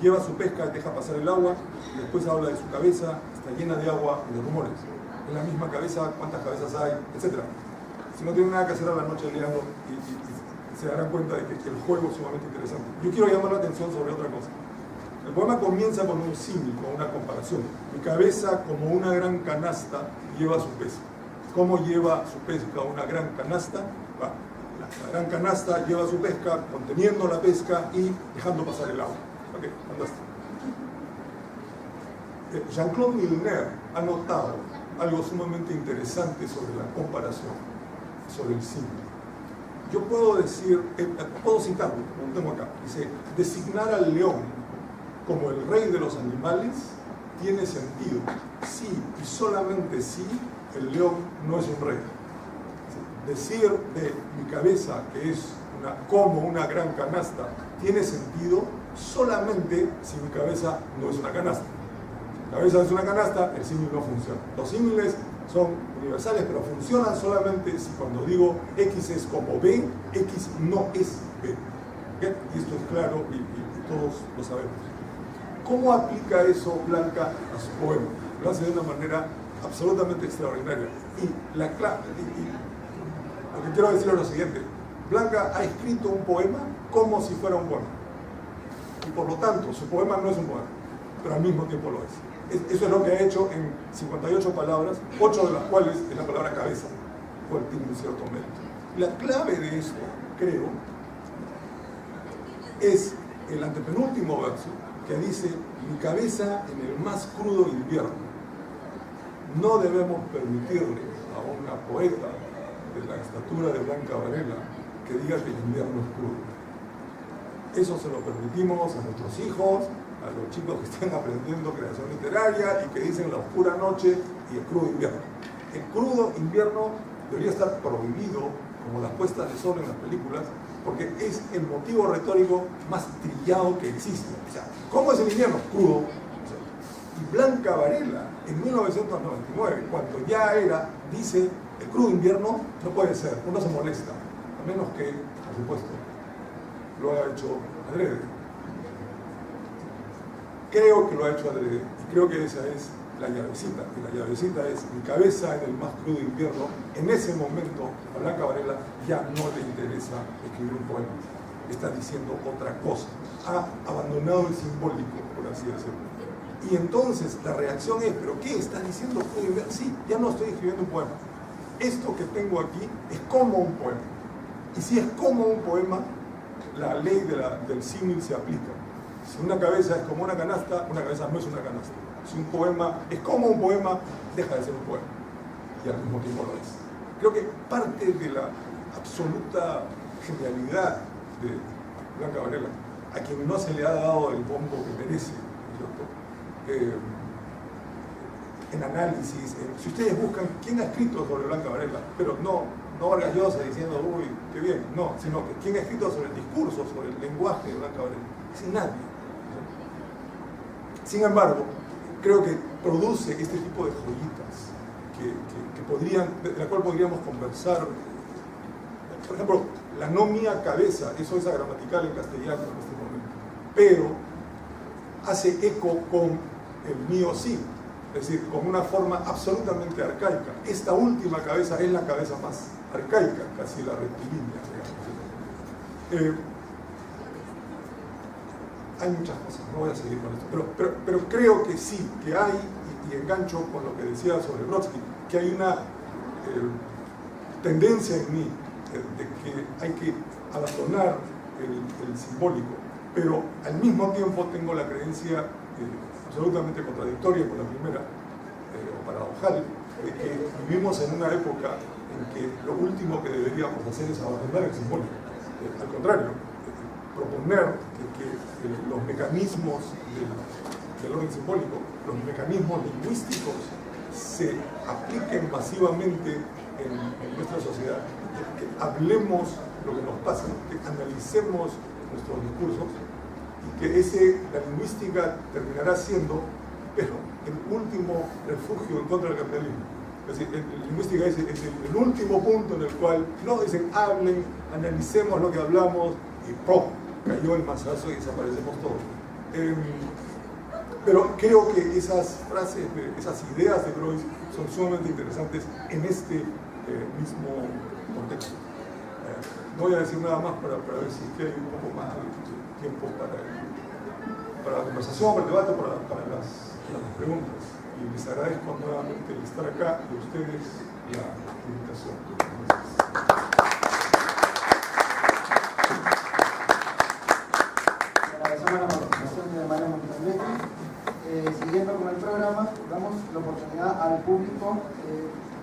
D: lleva su pesca, deja pasar el agua, y después habla de su cabeza, está llena de agua y de rumores. En la misma cabeza, cuántas cabezas hay, etc. Si no tienen nada que hacer a la noche leando, y se darán cuenta de que el juego es sumamente interesante. Yo quiero llamar la atención sobre otra cosa. El poema comienza con un símil, con una comparación. Mi cabeza, como una gran canasta, lleva su pesca. ¿Cómo lleva su pesca una gran canasta? La gran canasta lleva su pesca conteniendo la pesca y dejando pasar el agua. Ok, fantástico. Jean-Claude Milner ha notado algo sumamente interesante sobre la comparación, sobre el símil. Yo puedo decir, puedo citarlo, lo tengo acá. Dice, designar al león como el rey de los animales tiene sentido si y solamente si el león no es un rey. Decir de mi cabeza que es como una gran canasta tiene sentido solamente si mi cabeza no es una canasta. Si mi cabeza es una canasta, el símil no funciona. Los símiles son universales, pero funcionan solamente si cuando digo X es como B, X no es B. ¿Okay? Y esto es claro y todos lo sabemos. ¿Cómo aplica eso Blanca a su poema? Lo hace de una manera absolutamente extraordinaria. Y lo que quiero decir es lo siguiente. Blanca ha escrito un poema como si fuera un poema. Y por lo tanto, su poema no es un poema, pero al mismo tiempo lo es. Eso es lo que ha hecho en 58 palabras, 8 de las cuales es la palabra cabeza, por un cierto mérito. La clave de esto, creo, es el antepenúltimo verso, que dice, mi cabeza en el más crudo invierno. No debemos permitirle a una poeta de la estatura de Blanca Varela que diga que el invierno es crudo. Eso se lo permitimos a nuestros hijos, a los chicos que están aprendiendo creación literaria y que dicen la oscura noche y el crudo invierno. El crudo invierno debería estar prohibido, como las puestas de sol en las películas, porque es el motivo retórico más trillado que existe. O sea, ¿cómo es el invierno? Crudo. Y Blanca Varela, en 1999, cuando ya era, dice, el crudo invierno no puede ser, uno se molesta, a menos que, por supuesto, lo haya hecho adrede. Creo que lo ha hecho adrede, y creo que esa es la llavecita, y la llavecita es mi cabeza en el más crudo invierno. En ese momento a Blanca Varela ya no le interesa escribir un poema, está diciendo otra cosa, ha abandonado el simbólico, por así decirlo. Y entonces la reacción es, ¿pero qué? ¿Estás diciendo crudo invierno? Sí, ya no estoy escribiendo un poema. Esto que tengo aquí es como un poema. Y si es como un poema, la ley del símil se aplica. Si una cabeza es como una cabeza no es una canasta. Si un poema es como un poema, deja de ser un poema. Y al mismo tiempo lo es. Creo que parte de la absoluta genialidad de Blanca Varela, a quien no se le ha dado el bombo que merece, en análisis, si ustedes buscan quién ha escrito sobre Blanca Varela, pero no Vargas Llosa diciendo, uy, qué bien, no, sino que quién ha escrito sobre el discurso, sobre el lenguaje de Blanca Varela, es nadie. Sin embargo, creo que produce este tipo de joyitas de la cual podríamos conversar. Por ejemplo, la no mía cabeza, eso es agramatical en castellano en este momento, pero hace eco con el mío sí, es decir, con una forma absolutamente arcaica. Esta última cabeza es la cabeza más arcaica, casi la reptilínea, digamos. Hay muchas cosas, no voy a seguir con esto, pero creo que sí, que hay, y engancho con lo que decía sobre Brodsky, que hay una tendencia en mí de que hay que abandonar el simbólico, pero al mismo tiempo tengo la creencia absolutamente contradictoria con la primera, o paradojal, de que vivimos en una época en que lo último que deberíamos hacer es abandonar el simbólico. Al contrario, proponer que los mecanismos del orden simbólico, los mecanismos lingüísticos, se apliquen masivamente en nuestra sociedad, que hablemos lo que nos pasa, que analicemos nuestros discursos y que la lingüística terminará siendo, pero el último refugio en contra del capitalismo. Es decir, la lingüística es el último punto en el cual no dicen hablen, analicemos lo que hablamos y ¡pum! Cayó el mazazo y desaparecemos todos. Pero creo que esas frases, esas ideas de Groys son sumamente interesantes en este mismo contexto. No voy a decir nada más para ver si hay un poco más de tiempo para la conversación, para el debate, para las preguntas. Y les agradezco nuevamente el estar acá y a ustedes la invitación. Gracias.
A: Agradecemos la participación de Mario Montalvetti. Siguiendo con el programa, damos la oportunidad al público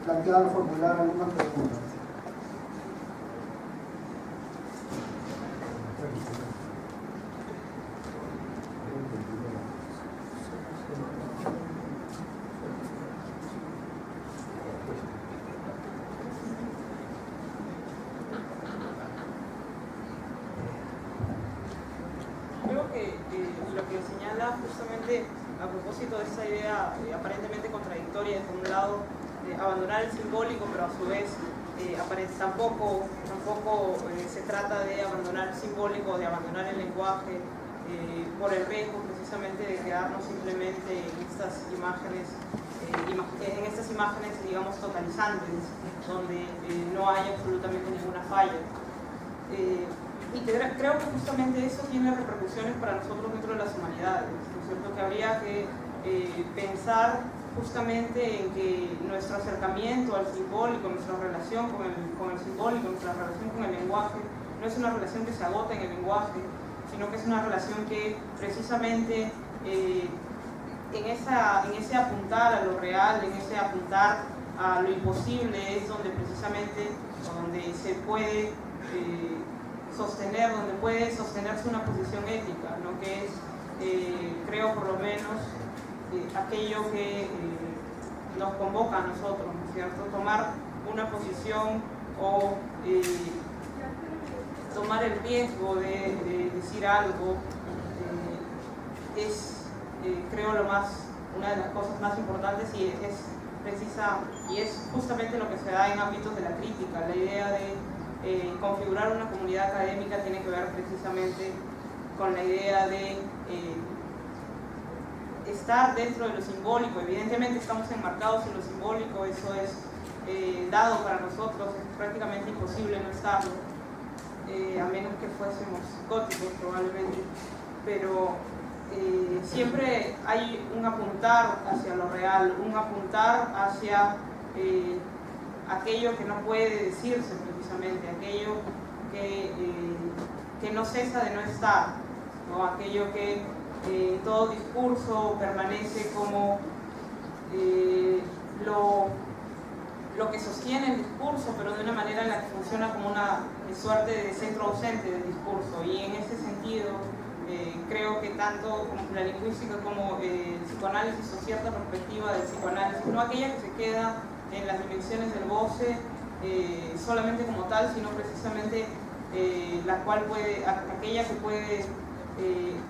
A: plantear o formular algunas preguntas.
C: Creo que lo que señala justamente a propósito de esta idea aparentemente contradictoria de, por un lado, abandonar el simbólico, pero a su vez tampoco se trata de abandonar el simbólico, de abandonar el lenguaje por el riesgo precisamente de quedarnos simplemente en estas imágenes, digamos, totalizantes, donde no hay absolutamente ninguna falla. Y creo que justamente eso tiene repercusiones para nosotros dentro de las humanidades, ¿no es cierto? Que habría que pensar justamente en que nuestro acercamiento al simbólico, nuestra relación con el simbólico, nuestra relación con el lenguaje, no es una relación que se agota en el lenguaje, sino que es una relación que precisamente en ese apuntar a lo real, en ese apuntar a lo imposible, es donde precisamente donde se puede donde puede sostenerse una posición ética, ¿no? Que es, creo por lo menos, aquello que nos convoca a nosotros, ¿no es cierto? Tomar una posición o tomar el riesgo de decir algo es, creo, una de las cosas más importantes y es justamente lo que se da en ámbitos de la crítica. La idea de configurar una comunidad académica tiene que ver precisamente con la idea de estar dentro de lo simbólico. Evidentemente estamos enmarcados en lo simbólico, eso es dado para nosotros, es prácticamente imposible no estarlo, a menos que fuésemos góticos probablemente, pero siempre hay un apuntar hacia lo real, un apuntar hacia aquello que no puede decirse precisamente, aquello que no cesa de no estar, ¿no? Aquello que todo discurso permanece como lo que sostiene el discurso, pero de una manera en la que funciona como una suerte de centro ausente del discurso. Y en ese sentido, creo que tanto la lingüística como el psicoanálisis o cierta perspectiva del psicoanálisis, no aquella que se queda en las dimensiones del goce solamente como tal, sino precisamente aquella que puede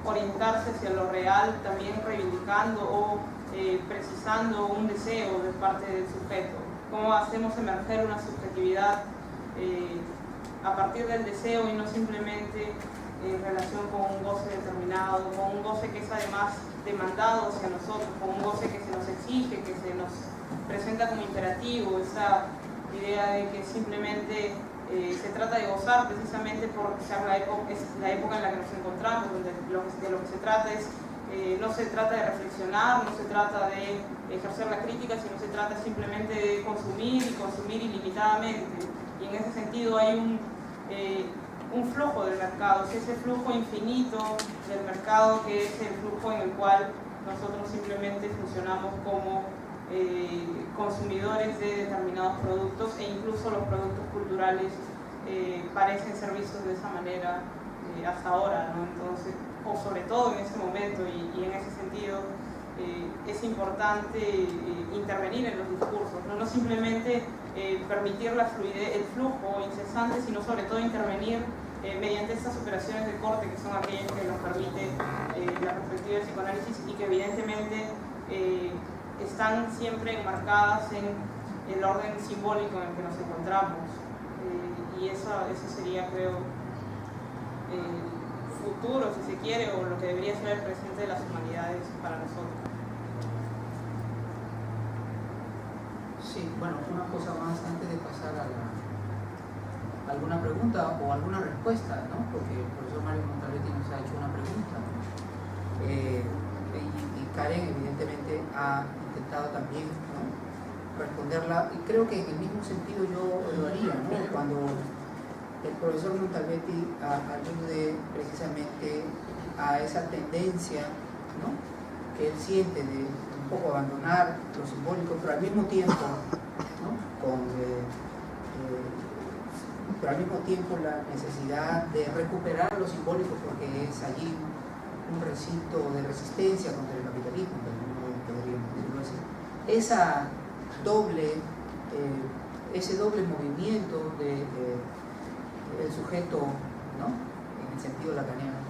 C: orientarse hacia lo real, también reivindicando o precisando un deseo de parte del sujeto. Cómo hacemos emerger una subjetividad a partir del deseo y no simplemente en relación con un goce determinado, con un goce que es además demandado hacia nosotros, con un goce que se nos exige, que se nos presenta como imperativo, esa idea de que simplemente se trata de gozar precisamente porque es la época en la que nos encontramos, donde de lo que se trata es, no se trata de reflexionar, no se trata de ejercer la crítica, sino se trata simplemente de consumir y consumir ilimitadamente. Y en ese sentido hay un flujo del mercado, es ese flujo infinito del mercado que es el flujo en el cual nosotros simplemente funcionamos como consumidores de determinados productos, e incluso los productos culturales parecen ser vistos de esa manera hasta ahora, ¿no? Entonces, o sobre todo en este momento, y en ese sentido es es importante intervenir en los discursos, no simplemente permitir el flujo incesante, sino sobre todo intervenir mediante estas operaciones de corte, que son aquellas que nos permite la perspectiva del psicoanálisis y que evidentemente están siempre enmarcadas en el orden simbólico en el que nos encontramos. Y eso sería, creo, el futuro, si se quiere, o lo que debería ser el presente de las humanidades para nosotros.
B: Sí, bueno, una cosa más antes de pasar a alguna pregunta o alguna respuesta, ¿no? Porque el profesor Mario Montalbetti nos ha hecho una pregunta, y Karen evidentemente ha intentado también, ¿no?, responderla, y creo que en el mismo sentido yo lo haría, ¿no? Cuando el profesor Montalbetti alude precisamente a esa tendencia, ¿no?, que él siente de un poco abandonar lo simbólico, pero al mismo tiempo, ¿no?, pero al mismo tiempo la necesidad de recuperar lo simbólico, porque es allí un recinto de resistencia contra el capitalismo, podríamos decirlo así. Ese doble movimiento del sujeto, ¿no?, en el sentido lacaniano,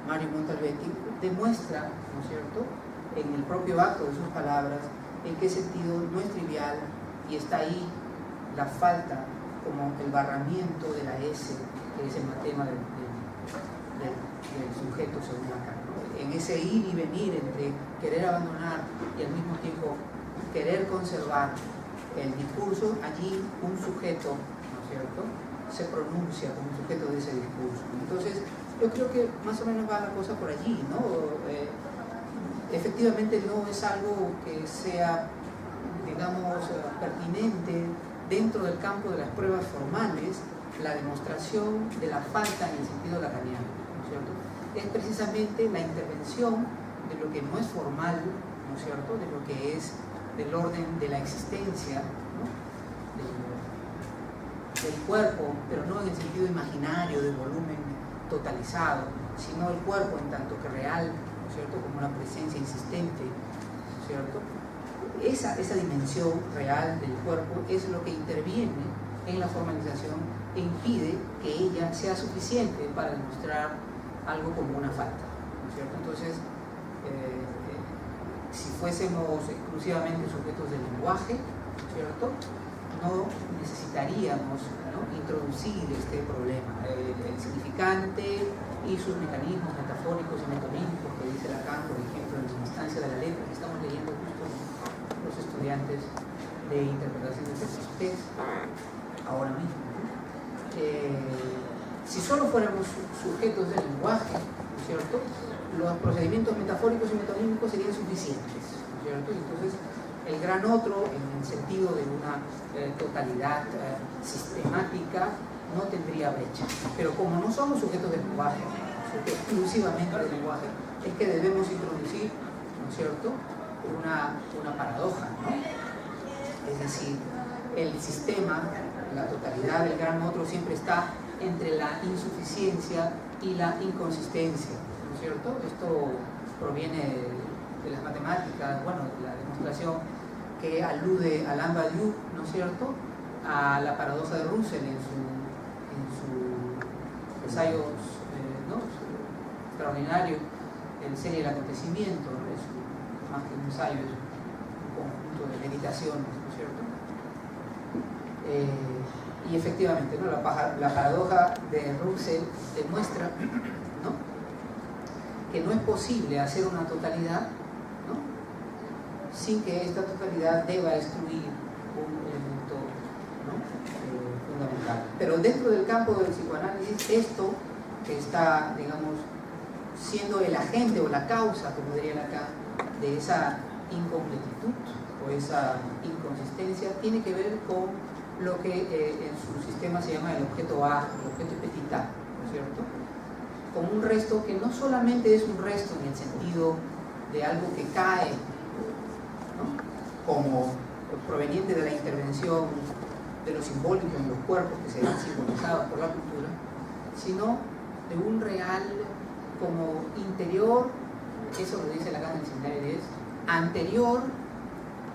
B: Mario Montalbetti demuestra, ¿no es cierto?, en el propio acto de sus palabras, en qué sentido no es trivial y está ahí la falta, como el barramiento de la S, que es el tema del sujeto según Lacan, ¿no? En ese ir y venir entre querer abandonar y al mismo tiempo querer conservar el discurso, allí un sujeto, ¿no es cierto?, se pronuncia como un sujeto de ese discurso. Entonces, yo creo que más o menos va la cosa por allí, ¿no? Efectivamente no es algo que sea, digamos, pertinente dentro del campo de las pruebas formales, la demostración de la falta en el sentido lacaniano, ¿no es cierto? Es precisamente la intervención de lo que no es formal, ¿no es cierto?, de lo que es del orden de la existencia, ¿no?, del cuerpo, pero no en el sentido imaginario de volumen totalizado, sino el cuerpo en tanto que real, ¿no es cierto?, como una presencia insistente, ¿no es cierto? Esa dimensión real del cuerpo es lo que interviene en la formalización e impide que ella sea suficiente para demostrar algo como una falta, ¿no es cierto? Entonces, si fuésemos exclusivamente sujetos del lenguaje, ¿no es cierto?, no necesitaríamos, ¿no?, introducir este problema, el significante y sus mecanismos metafóricos y metonímicos que dice Lacan, por ejemplo, en la instancia de la letra que estamos leyendo justo los estudiantes de interpretación de textos ahora mismo. Si solo fuéramos sujetos del lenguaje, ¿no es cierto?, los procedimientos metafóricos y metonímicos serían suficientes, ¿no es cierto? Y entonces el gran otro, en el sentido de una totalidad sistemática, no tendría brecha. Pero como no somos sujetos del lenguaje, exclusivamente del lenguaje, es que debemos introducir, ¿no es cierto?, una paradoja, ¿no? Es decir, el sistema, la totalidad del gran otro siempre está entre la insuficiencia y la inconsistencia, ¿no es cierto? Esto proviene de las matemáticas, bueno, de la demostración que alude a Alain Badiou, ¿no es cierto?, a la paradoja de Russell en su ensayo, ¿no?, extraordinario, en serie del acontecimiento, ¿no? Es más que un ensayo, es un conjunto de meditaciones, ¿no es cierto? Y efectivamente, ¿no?, la paradoja de Russell demuestra, ¿no?, que no es posible hacer una totalidad, ¿no?, sin que esta totalidad deba excluir un elemento, ¿no?, fundamental. Pero dentro del campo del psicoanálisis, esto que está, digamos, siendo el agente o la causa, como diría Lacan, de esa incompletitud o esa inconsistencia, tiene que ver con lo que en su sistema se llama el objeto A, el objeto petit a, ¿no es cierto?, como un resto que no solamente es un resto en el sentido de algo que cae, ¿no?, como proveniente de la intervención de lo simbólico en los cuerpos que serán simbolizados por la cultura, sino de un real como interior, eso lo dice Lacan en el seminario 10, anterior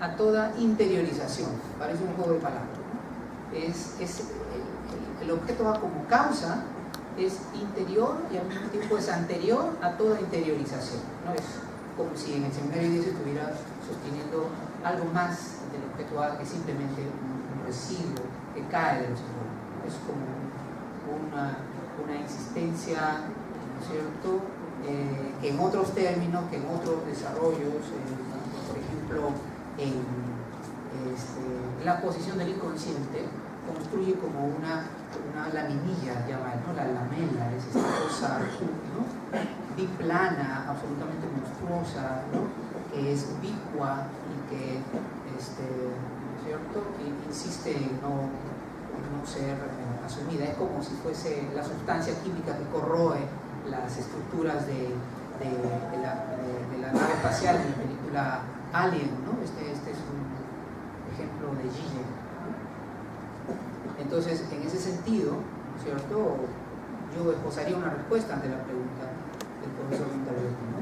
B: a toda interiorización. Parece un juego de palabras, ¿no? El objeto A como causa es interior y al mismo tiempo es anterior a toda interiorización, ¿no? Es como si en el seminario 10 estuviera sosteniendo algo más del objeto A que simplemente un residuo que cae de los simbólicos. Es como una existencia, ¿no es cierto?, que en otros términos, que en otros desarrollos, por ejemplo, en la posición del inconsciente, construye como una laminilla, llama, ¿no? La lamela, es esta cosa, ¿no?, biplana, absolutamente monstruosa, ¿no?, que es ubicua y que, ¿no es cierto?, que insiste en no ser asumida. Es como si fuese la sustancia química que corroe las estructuras de la nave espacial en la película Alien, ¿no? Este es un ejemplo de Gilles. Entonces, en ese sentido, ¿cierto?, yo esbozaría una respuesta ante la pregunta del profesor Montalbetti, ¿no?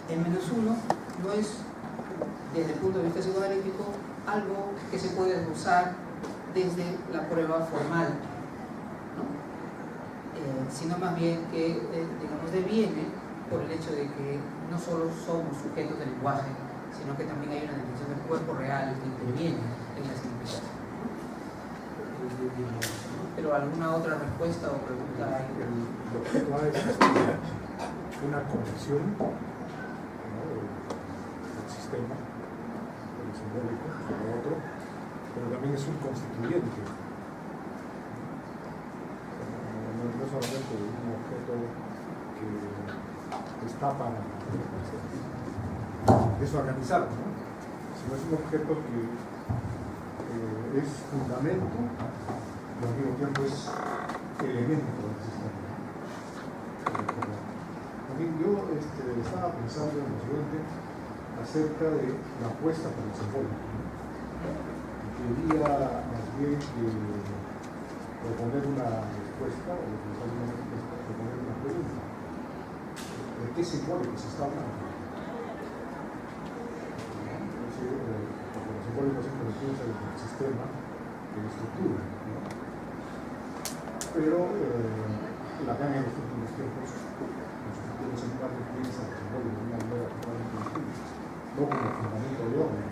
B: El -1 no es, desde el punto de vista psicoanalítico, algo que se puede esbozar desde la prueba formal, ¿no? Sino más bien que, digamos, deviene por el hecho de que no solo somos sujetos del lenguaje, sino que también hay una dimensión del cuerpo real que interviene en la significación. Pero ¿alguna otra respuesta o pregunta hay?
E: Lo que tú has es una conexión, ¿no?, del sistema, del simbólico, con lo otro, pero también es un constituyente. No solamente un objeto que está para desorganizarlo, ¿no?, sino es un objeto que es fundamento y al mismo tiempo es elemento del sistema. Yo estaba pensando en lo siguiente acerca de la apuesta por el simbólico, ¿no? Quería más bien proponer una respuesta o proponer una pregunta. ¿De qué simbólico se está hablando? Porque los simbólicos siempre se piensa en el sistema, en la estructura, ¿no? Pero la academia en los últimos tiempos, seminarios, piensa en el simbólico de una manera totalmente distinta, no como fundamento de orden,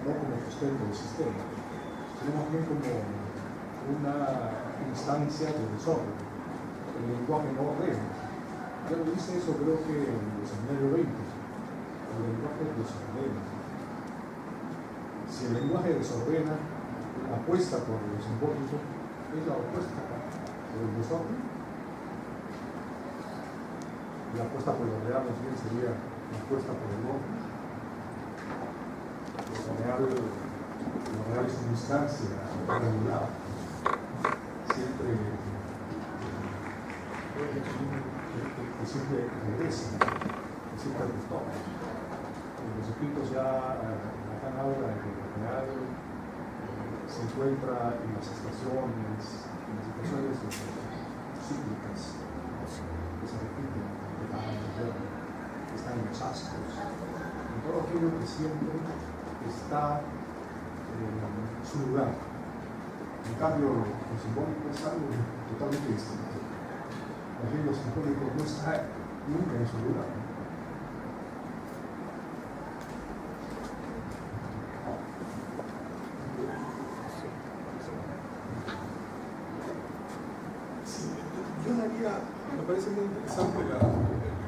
E: no como sustento del sistema, sino más bien como una instancia de desorden. El lenguaje no ordena. Ya lo dice eso, creo que en el seminario 20. El lenguaje desordena. Si el lenguaje desordena, la apuesta por lo simbólico es la apuesta por el desorden. La apuesta por lo real más bien sería la apuesta por el orden. Lo real es una instancia regular, siempre regresa, que siempre retoma. Los escritos ya acá habla de que lo real se encuentra en las estaciones, en las situaciones cíclicas que se repiten, que están en los astros, en todo aquello que siempre está en su lugar. En cambio, lo simbólico es algo totalmente distinto. Lo simbólico no está nunca en su lugar, ¿no?
D: Me parece muy interesante el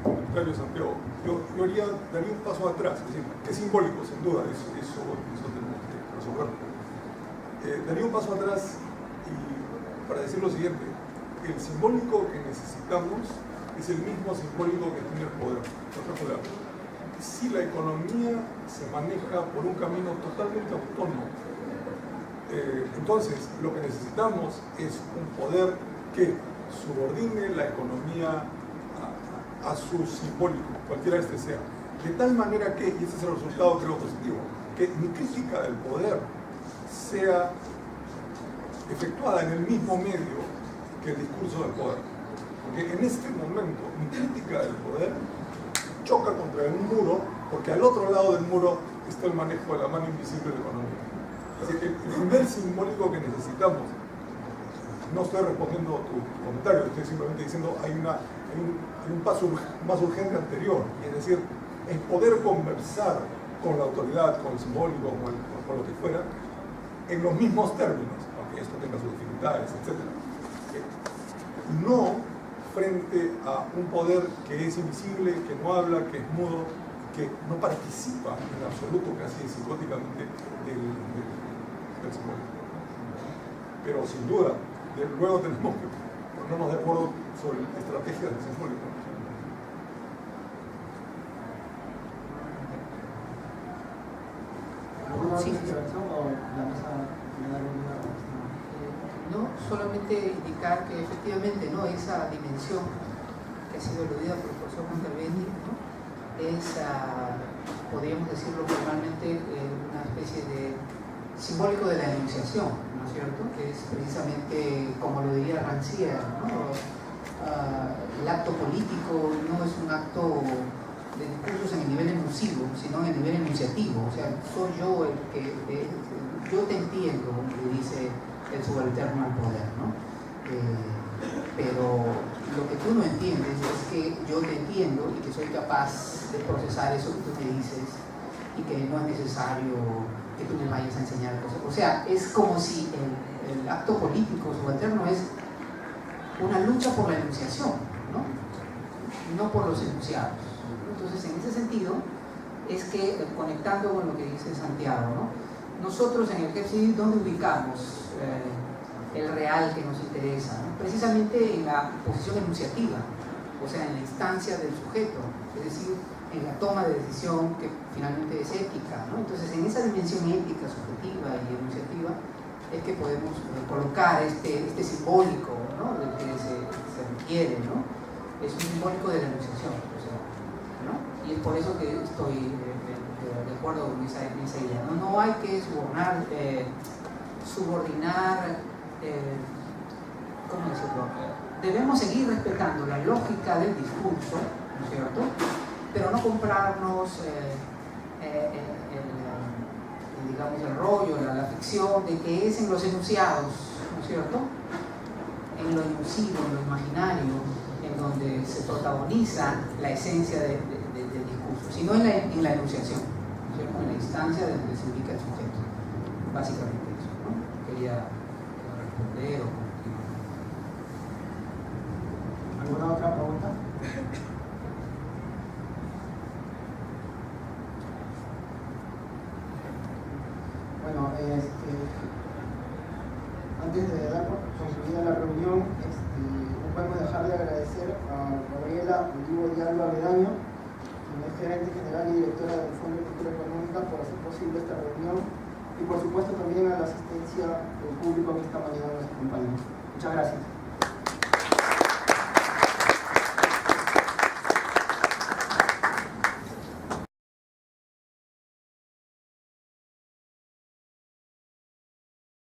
D: comentario de Santiago. Yo daría un paso atrás, es decir, es simbólico, sin duda, eso tenemos que resolverlo. Daría un paso atrás para decir lo siguiente: el simbólico que necesitamos es el mismo simbólico que tiene el poder. Si la economía se maneja por un camino totalmente autónomo, entonces lo que necesitamos es un poder que subordine la economía a su simbólico, cualquiera este sea, de tal manera que, y ese es el resultado creo positivo, que mi crítica del poder sea efectuada en el mismo medio que el discurso del poder. Porque en este momento mi crítica del poder choca contra un muro, porque al otro lado del muro está el manejo de la mano invisible de la economía. Así que el primer simbólico que necesitamos, no estoy respondiendo a tu comentario, estoy simplemente diciendo hay un paso más urgente anterior, y es decir, es poder conversar con la autoridad, con el simbólico, con lo que fuera, en los mismos términos, aunque esto tenga sus dificultades, etc. No frente a un poder que es invisible, que no habla, que es mudo, que no participa en absoluto, casi psicóticamente, del simbólico. Pero sin duda, luego tenemos que ponernos de acuerdo sobre estrategias del simbólico.
A: ¿Alguna otra intervención o la mesa tiene alguna cuestión?
B: No, solamente indicar que efectivamente no, esa dimensión que ha sido aludida por el profesor Montalbetti, ¿no? Es, podríamos decirlo formalmente, una especie de simbólico de la enunciación, ¿no es cierto? Que es precisamente, como lo diría Rancière, ¿no? El acto político no es un acto de discursos en el nivel enuncivo, sino en el nivel enunciativo. O sea, soy yo el que yo te entiendo, le dice el subalterno al poder, ¿no? Pero lo que tú no entiendes es que yo te entiendo y que soy capaz de procesar eso que tú me dices y que no es necesario que tú me vayas a enseñar cosas. O sea, es como si el acto político subalterno es una lucha por la enunciación, no por los enunciados. Entonces, en ese sentido, es que, conectando con lo que dice Santiago, ¿no? Nosotros en el GEPSI, ¿dónde ubicamos el real que nos interesa? ¿No? Precisamente en la posición enunciativa, o sea, en la instancia del sujeto, es decir, en la toma de decisión que finalmente es ética, ¿no? Entonces, en esa dimensión ética, subjetiva y enunciativa, es que podemos colocar este simbólico, ¿no? Del que se requiere, ¿no? Es un simbólico de la enunciación, o sea, ¿no? Y es por eso que estoy de acuerdo con esa idea. No hay que subordinar, ¿cómo decirlo? Debemos seguir respetando la lógica del discurso, ¿no es cierto? Pero no comprarnos digamos, el rollo, la ficción de que es en los enunciados, ¿no es cierto? En lo enuncivo, en lo imaginario, en donde se protagoniza la esencia del discurso, sino en la enunciación, ¿no es cierto? En la instancia donde se ubica el sujeto. Básicamente eso, ¿no? Quería responder o continuar.
A: ¿Alguna otra pregunta? Bueno, antes de dar por concluida la reunión, no podemos dejar de agradecer a Gabriela Olivo de Alba Medaño, quien es gerente general y directora del Fondo de Cultura Económica, por hacer posible esta reunión, y por supuesto también a la asistencia del público que esta mañana nos acompaña. Muchas gracias.